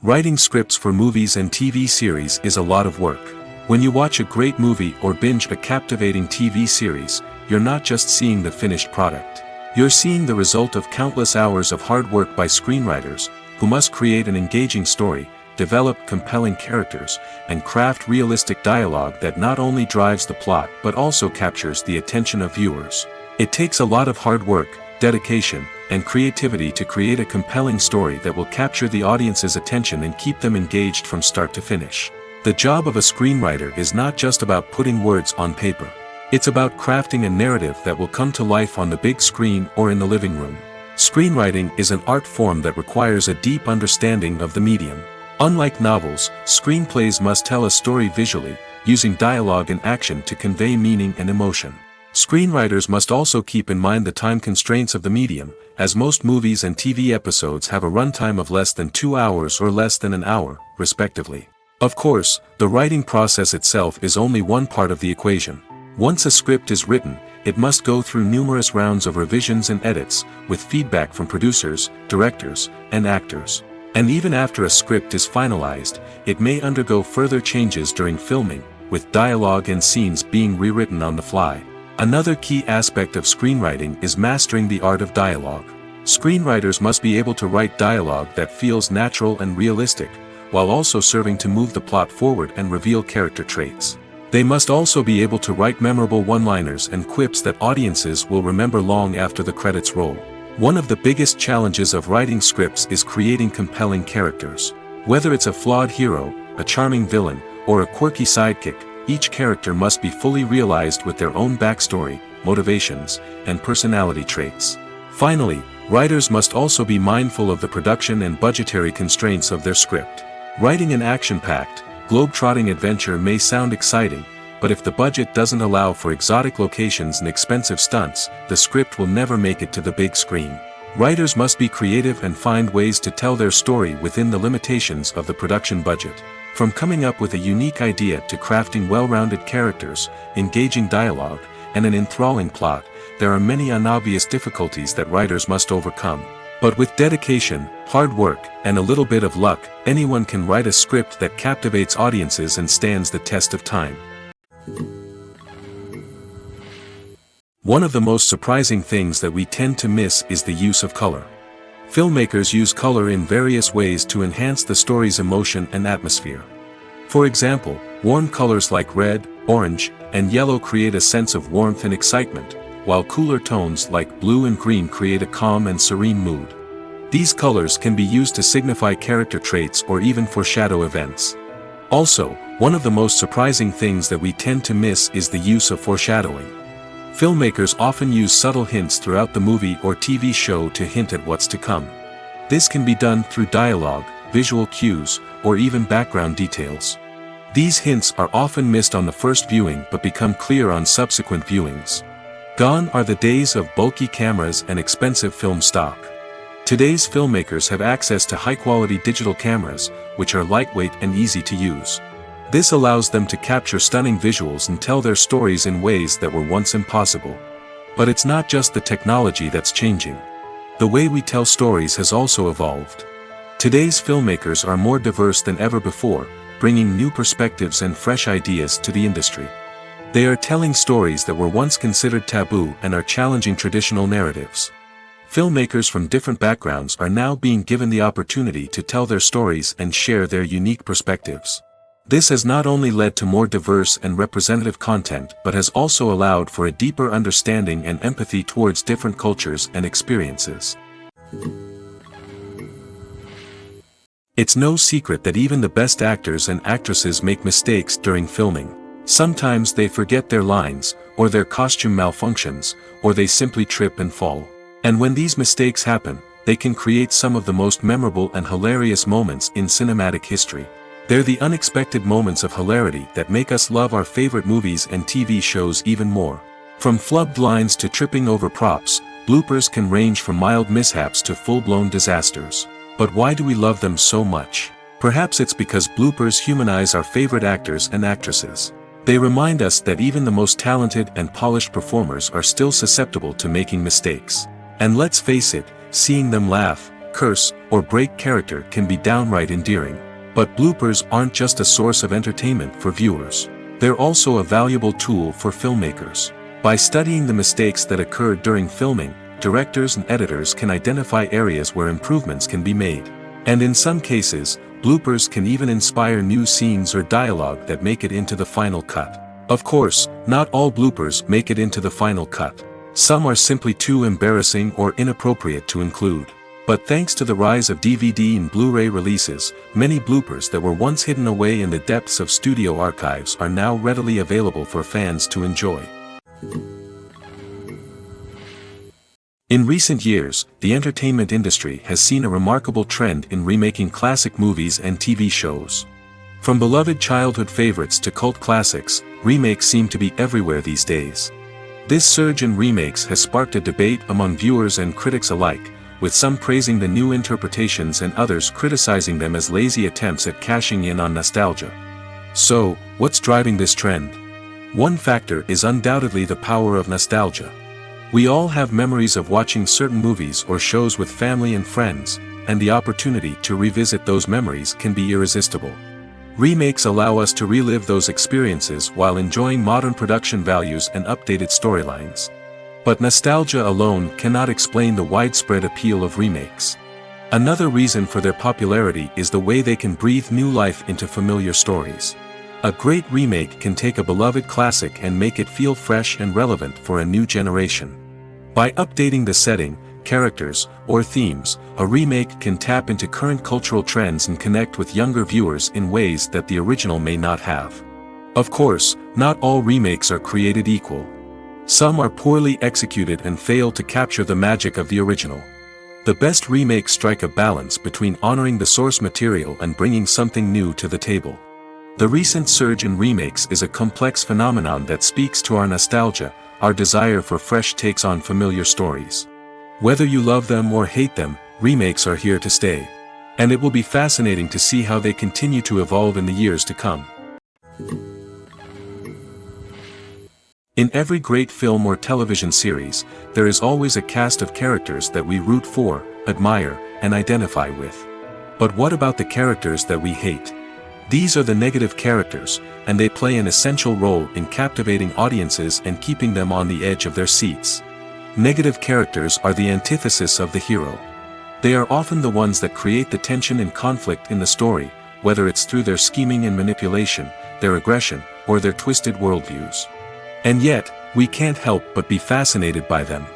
Writing scripts for movies and TV series is a lot of work. When you watch a great movie or binge a captivating TV series, you're not just seeing the finished product. You're seeing the result of countless hours of hard work by screenwriters, who must create an engaging story, develop compelling characters, and craft realistic dialogue that not only drives the plot but also captures the attention of viewers. It takes a lot of hard work, dedication, and creativity to create a compelling story that will capture the audience's attention and keep them engaged from start to finish. The job of a screenwriter is not just about putting words on paper. It's about crafting a narrative that will come to life on the big screen or in the living room. Screenwriting is an art form that requires a deep understanding of the medium. Unlike novels, screenplays must tell a story visually, using dialogue and action to convey meaning and emotion. Screenwriters must also keep in mind the time constraints of the medium, as most movies and TV episodes have a runtime of less than 2 hours or less than an hour, respectively. Of course, the writing process itself is only one part of the equation. Once a script is written, it must go through numerous rounds of revisions and edits, with feedback from producers, directors, and actors. And even after a script is finalized, it may undergo further changes during filming, with dialogue and scenes being rewritten on the fly. Another key aspect of screenwriting is mastering the art of dialogue. Screenwriters must be able to write dialogue that feels natural and realistic, while also serving to move the plot forward and reveal character traits. They must also be able to write memorable one-liners and quips that audiences will remember long after the credits roll. One of the biggest challenges of writing scripts is creating compelling characters. Whether it's a flawed hero, a charming villain, or a quirky sidekick, each character must be fully realized with their own backstory, motivations, and personality traits. Finally, writers must also be mindful of the production and budgetary constraints of their script. Writing an action-packed, globe-trotting adventure may sound exciting, but if the budget doesn't allow for exotic locations and expensive stunts, the script will never make it to the big screen. Writers must be creative and find ways to tell their story within the limitations of the production budget. From coming up with a unique idea to crafting well-rounded characters, engaging dialogue, and an enthralling plot, there are many unobvious difficulties that writers must overcome. But with dedication, hard work, and a little bit of luck, anyone can write a script that captivates audiences and stands the test of time. One of the most surprising things that we tend to miss is the use of color. Filmmakers use color in various ways to enhance the story's emotion and atmosphere. For example, warm colors like red, orange, and yellow create a sense of warmth and excitement, while cooler tones like blue and green create a calm and serene mood. These colors can be used to signify character traits or even foreshadow events. Also, one of the most surprising things that we tend to miss is the use of foreshadowing. Filmmakers often use subtle hints throughout the movie or TV show to hint at what's to come. This can be done through dialogue, visual cues, or even background details. These hints are often missed on the first viewing but become clear on subsequent viewings. Gone are the days of bulky cameras and expensive film stock. Today's filmmakers have access to high-quality digital cameras, which are lightweight and easy to use. This allows them to capture stunning visuals and tell their stories in ways that were once impossible. But it's not just the technology that's changing. The way we tell stories has also evolved. Today's filmmakers are more diverse than ever before, bringing new perspectives and fresh ideas to the industry. They are telling stories that were once considered taboo and are challenging traditional narratives. Filmmakers from different backgrounds are now being given the opportunity to tell their stories and share their unique perspectives. This has not only led to more diverse and representative content but has also allowed for a deeper understanding and empathy towards different cultures and experiences. It's no secret that even the best actors and actresses make mistakes during filming. Sometimes they forget their lines, or their costume malfunctions, or they simply trip and fall. And when these mistakes happen, they can create some of the most memorable and hilarious moments in cinematic history. They're the unexpected moments of hilarity that make us love our favorite movies and TV shows even more. From flubbed lines to tripping over props, bloopers can range from mild mishaps to full-blown disasters. But why do we love them so much? Perhaps it's because bloopers humanize our favorite actors and actresses. They remind us that even the most talented and polished performers are still susceptible to making mistakes. And let's face it, seeing them laugh, curse, or break character can be downright endearing. But bloopers aren't just a source of entertainment for viewers. They're also a valuable tool for filmmakers. By studying the mistakes that occurred during filming, directors and editors can identify areas where improvements can be made. And in some cases, bloopers can even inspire new scenes or dialogue that make it into the final cut. Of course, not all bloopers make it into the final cut. Some are simply too embarrassing or inappropriate to include. But thanks to the rise of DVD and Blu-ray releases, many bloopers that were once hidden away in the depths of studio archives are now readily available for fans to enjoy. In recent years, the entertainment industry has seen a remarkable trend in remaking classic movies and TV shows. From beloved childhood favorites to cult classics, remakes seem to be everywhere these days. This surge in remakes has sparked a debate among viewers and critics alike, with some praising the new interpretations and others criticizing them as lazy attempts at cashing in on nostalgia. So, what's driving this trend? One factor is undoubtedly the power of nostalgia. We all have memories of watching certain movies or shows with family and friends, and the opportunity to revisit those memories can be irresistible. Remakes allow us to relive those experiences while enjoying modern production values and updated storylines. But nostalgia alone cannot explain the widespread appeal of remakes. Another reason for their popularity is the way they can breathe new life into familiar stories. A great remake can take a beloved classic and make it feel fresh and relevant for a new generation. By updating the setting, characters, or themes, a remake can tap into current cultural trends and connect with younger viewers in ways that the original may not have. Of course, not all remakes are created equal. Some are poorly executed and fail to capture the magic of the original. The best remakes strike a balance between honoring the source material and bringing something new to the table. The recent surge in remakes is a complex phenomenon that speaks to our nostalgia, our desire for fresh takes on familiar stories. Whether you love them or hate them, remakes are here to stay. And it will be fascinating to see how they continue to evolve in the years to come. In every great film or television series, there is always a cast of characters that we root for, admire, and identify with. But what about the characters that we hate? These are the negative characters, and they play an essential role in captivating audiences and keeping them on the edge of their seats. Negative characters are the antithesis of the hero. They are often the ones that create the tension and conflict in the story, whether it's through their scheming and manipulation, their aggression, or their twisted worldviews. And yet, we can't help but be fascinated by them.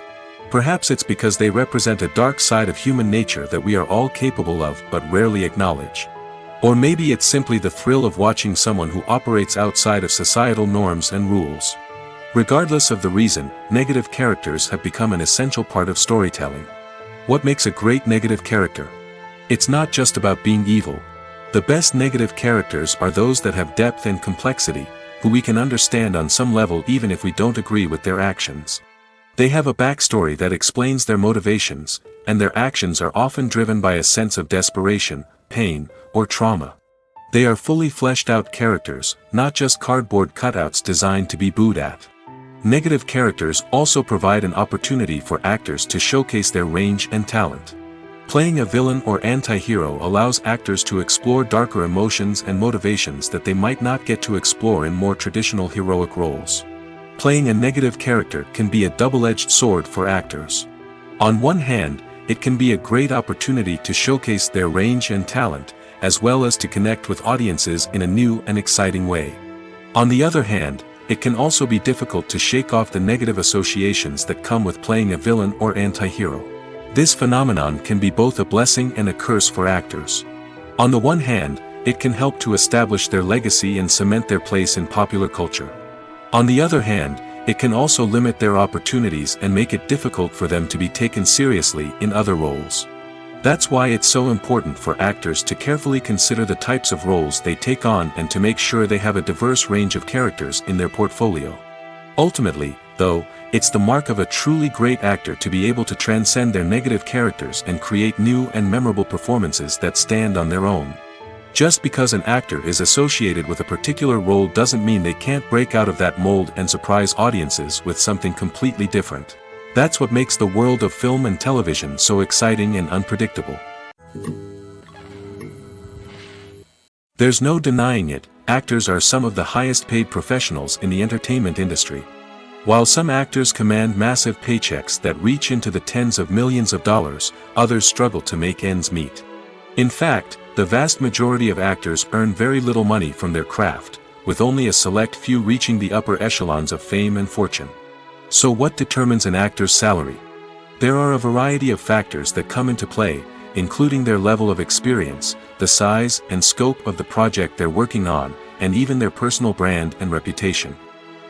Perhaps it's because they represent a dark side of human nature that we are all capable of but rarely acknowledge. Or maybe it's simply the thrill of watching someone who operates outside of societal norms and rules. Regardless of the reason, negative characters have become an essential part of storytelling. What makes a great negative character? It's not just about being evil. The best negative characters are those that have depth and complexity, who we can understand on some level even if we don't agree with their actions. They have a backstory that explains their motivations, and their actions are often driven by a sense of desperation, pain, or trauma. They are fully fleshed out characters, not just cardboard cutouts designed to be booed at. Negative characters also provide an opportunity for actors to showcase their range and talent. Playing a villain or anti-hero allows actors to explore darker emotions and motivations that they might not get to explore in more traditional heroic roles. Playing a negative character can be a double-edged sword for actors. On one hand, it can be a great opportunity to showcase their range and talent, as well as to connect with audiences in a new and exciting way. On the other hand, it can also be difficult to shake off the negative associations that come with playing a villain or anti-hero. This phenomenon can be both a blessing and a curse for actors. On the one hand, it can help to establish their legacy and cement their place in popular culture. On the other hand, it can also limit their opportunities and make it difficult for them to be taken seriously in other roles. That's why it's so important for actors to carefully consider the types of roles they take on and to make sure they have a diverse range of characters in their portfolio. Ultimately, though, it's the mark of a truly great actor to be able to transcend their negative characters and create new and memorable performances that stand on their own. Just because an actor is associated with a particular role doesn't mean they can't break out of that mold and surprise audiences with something completely different. That's what makes the world of film and television so exciting and unpredictable. There's no denying it, actors are some of the highest paid professionals in the entertainment industry. While some actors command massive paychecks that reach into the tens of millions of dollars, others struggle to make ends meet. In fact, the vast majority of actors earn very little money from their craft, with only a select few reaching the upper echelons of fame and fortune. So what determines an actor's salary? There are a variety of factors that come into play, including their level of experience, the size and scope of the project they're working on, and even their personal brand and reputation.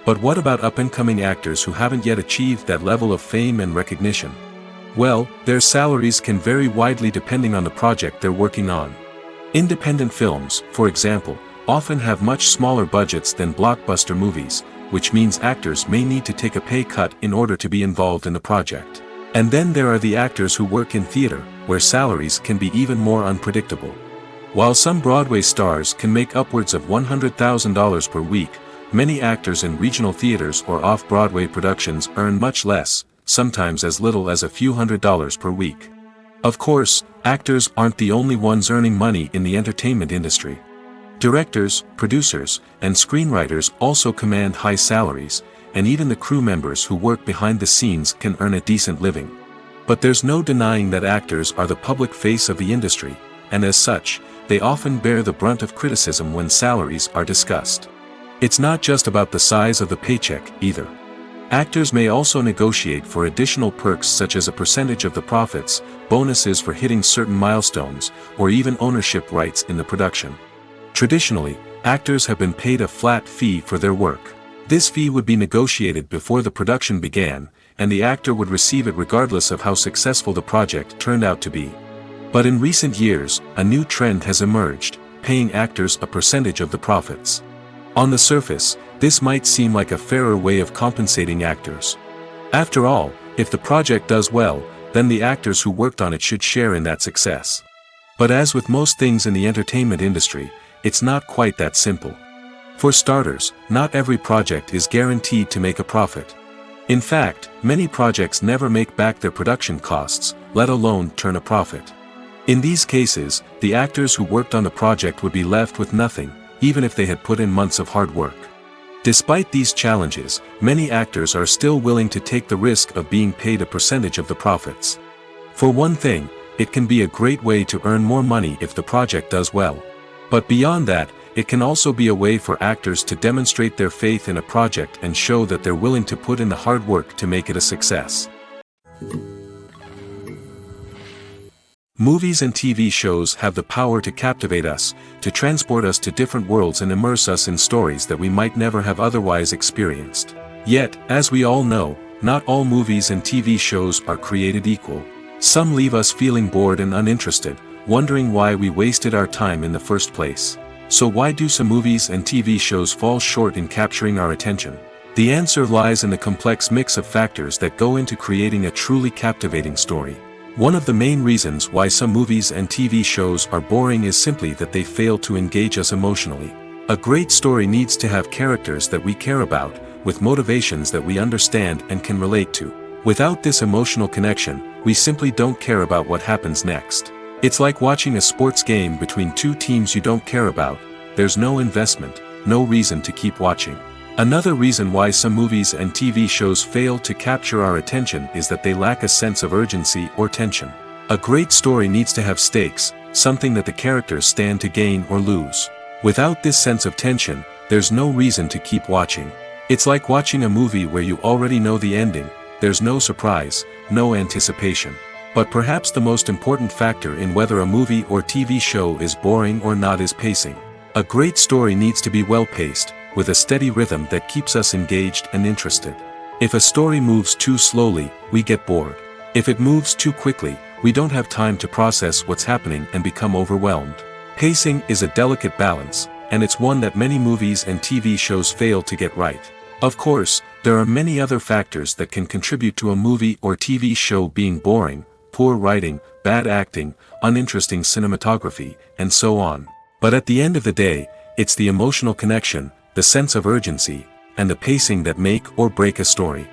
But what about up-and-coming actors who haven't yet achieved that level of fame and recognition? Well, their salaries can vary widely depending on the project they're working on. Independent films, for example, often have much smaller budgets than blockbuster movies, which means actors may need to take a pay cut in order to be involved in the project. And then there are the actors who work in theater, where salaries can be even more unpredictable. While some Broadway stars can make upwards of $100,000 per week, many actors in regional theaters or off-Broadway productions earn much less, sometimes as little as a few $100s per week. Of course, actors aren't the only ones earning money in the entertainment industry. Directors, producers, and screenwriters also command high salaries, and even the crew members who work behind the scenes can earn a decent living. But there's no denying that actors are the public face of the industry, and as such, they often bear the brunt of criticism when salaries are discussed. It's not just about the size of the paycheck, either. Actors may also negotiate for additional perks such as a percentage of the profits, bonuses for hitting certain milestones, or even ownership rights in the production. Traditionally, actors have been paid a flat fee for their work. This fee would be negotiated before the production began, and the actor would receive it regardless of how successful the project turned out to be. But in recent years, a new trend has emerged, paying actors a percentage of the profits. On the surface, this might seem like a fairer way of compensating actors. After all, if the project does well, then the actors who worked on it should share in that success. But as with most things in the entertainment industry, it's not quite that simple. For starters, not every project is guaranteed to make a profit. In fact, many projects never make back their production costs, let alone turn a profit. In these cases, the actors who worked on the project would be left with nothing, even if they had put in months of hard work. Despite these challenges, many actors are still willing to take the risk of being paid a percentage of the profits. For one thing, it can be a great way to earn more money if the project does well. But beyond that, it can also be a way for actors to demonstrate their faith in a project and show that they're willing to put in the hard work to make it a success. Movies and TV shows have the power to captivate us, to transport us to different worlds and immerse us in stories that we might never have otherwise experienced. Yet, as we all know, not all movies and TV shows are created equal. Some leave us feeling bored and uninterested, wondering why we wasted our time in the first place. So why do some movies and TV shows fall short in capturing our attention? The answer lies in the complex mix of factors that go into creating a truly captivating story. One of the main reasons why some movies and TV shows are boring is simply that they fail to engage us emotionally. A great story needs to have characters that we care about, with motivations that we understand and can relate to. Without this emotional connection, we simply don't care about what happens next. It's like watching a sports game between two teams you don't care about. There's no investment, no reason to keep watching. Another reason why some movies and TV shows fail to capture our attention is that they lack a sense of urgency or tension. A great story needs to have stakes, something that the characters stand to gain or lose. Without this sense of tension, there's no reason to keep watching. It's like watching a movie where you already know the ending. There's no surprise, no anticipation. But perhaps the most important factor in whether a movie or TV show is boring or not is pacing. A great story needs to be well-paced, with a steady rhythm that keeps us engaged and interested. If a story moves too slowly, we get bored. If it moves too quickly, we don't have time to process what's happening and become overwhelmed. Pacing is a delicate balance, and it's one that many movies and TV shows fail to get right. Of course, there are many other factors that can contribute to a movie or TV show being boring: poor writing, bad acting, uninteresting cinematography, and so on. But at the end of the day, it's the emotional connection, the sense of urgency, and the pacing that make or break a story.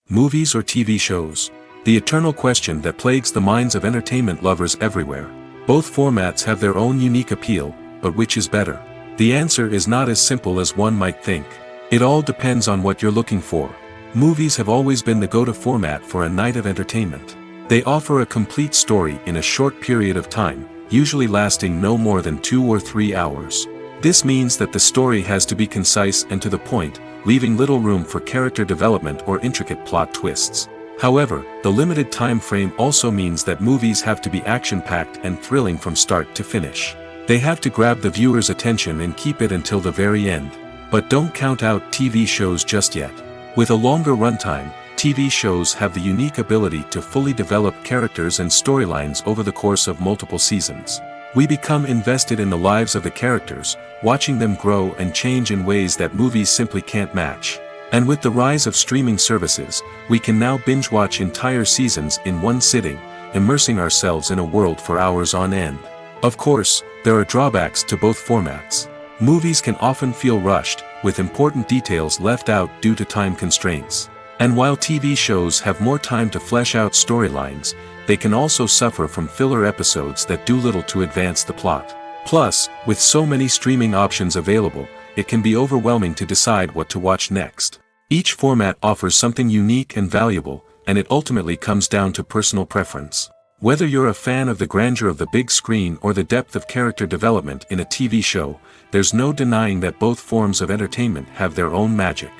Movies or TV shows? The eternal question that plagues the minds of entertainment lovers everywhere. Both formats have their own unique appeal, but which is better? The answer is not as simple as one might think. It all depends on what you're looking for. Movies have always been the go-to format for a night of entertainment. They offer a complete story in a short period of time, usually lasting no more than 2 or 3 hours. This means that the story has to be concise and to the point, leaving little room for character development or intricate plot twists. However, the limited time frame also means that movies have to be action-packed and thrilling from start to finish. They have to grab the viewer's attention and keep it until the very end. But don't count out TV shows just yet. With a longer runtime, TV shows have the unique ability to fully develop characters and storylines over the course of multiple seasons. We become invested in the lives of the characters, watching them grow and change in ways that movies simply can't match. And with the rise of streaming services, we can now binge-watch entire seasons in one sitting, immersing ourselves in a world for hours on end. Of course, there are drawbacks to both formats. Movies can often feel rushed, with important details left out due to time constraints. And while TV shows have more time to flesh out storylines, they can also suffer from filler episodes that do little to advance the plot. Plus, with so many streaming options available, it can be overwhelming to decide what to watch next. Each format offers something unique and valuable, and it ultimately comes down to personal preference. Whether you're a fan of the grandeur of the big screen or the depth of character development in a TV show, there's no denying that both forms of entertainment have their own magic.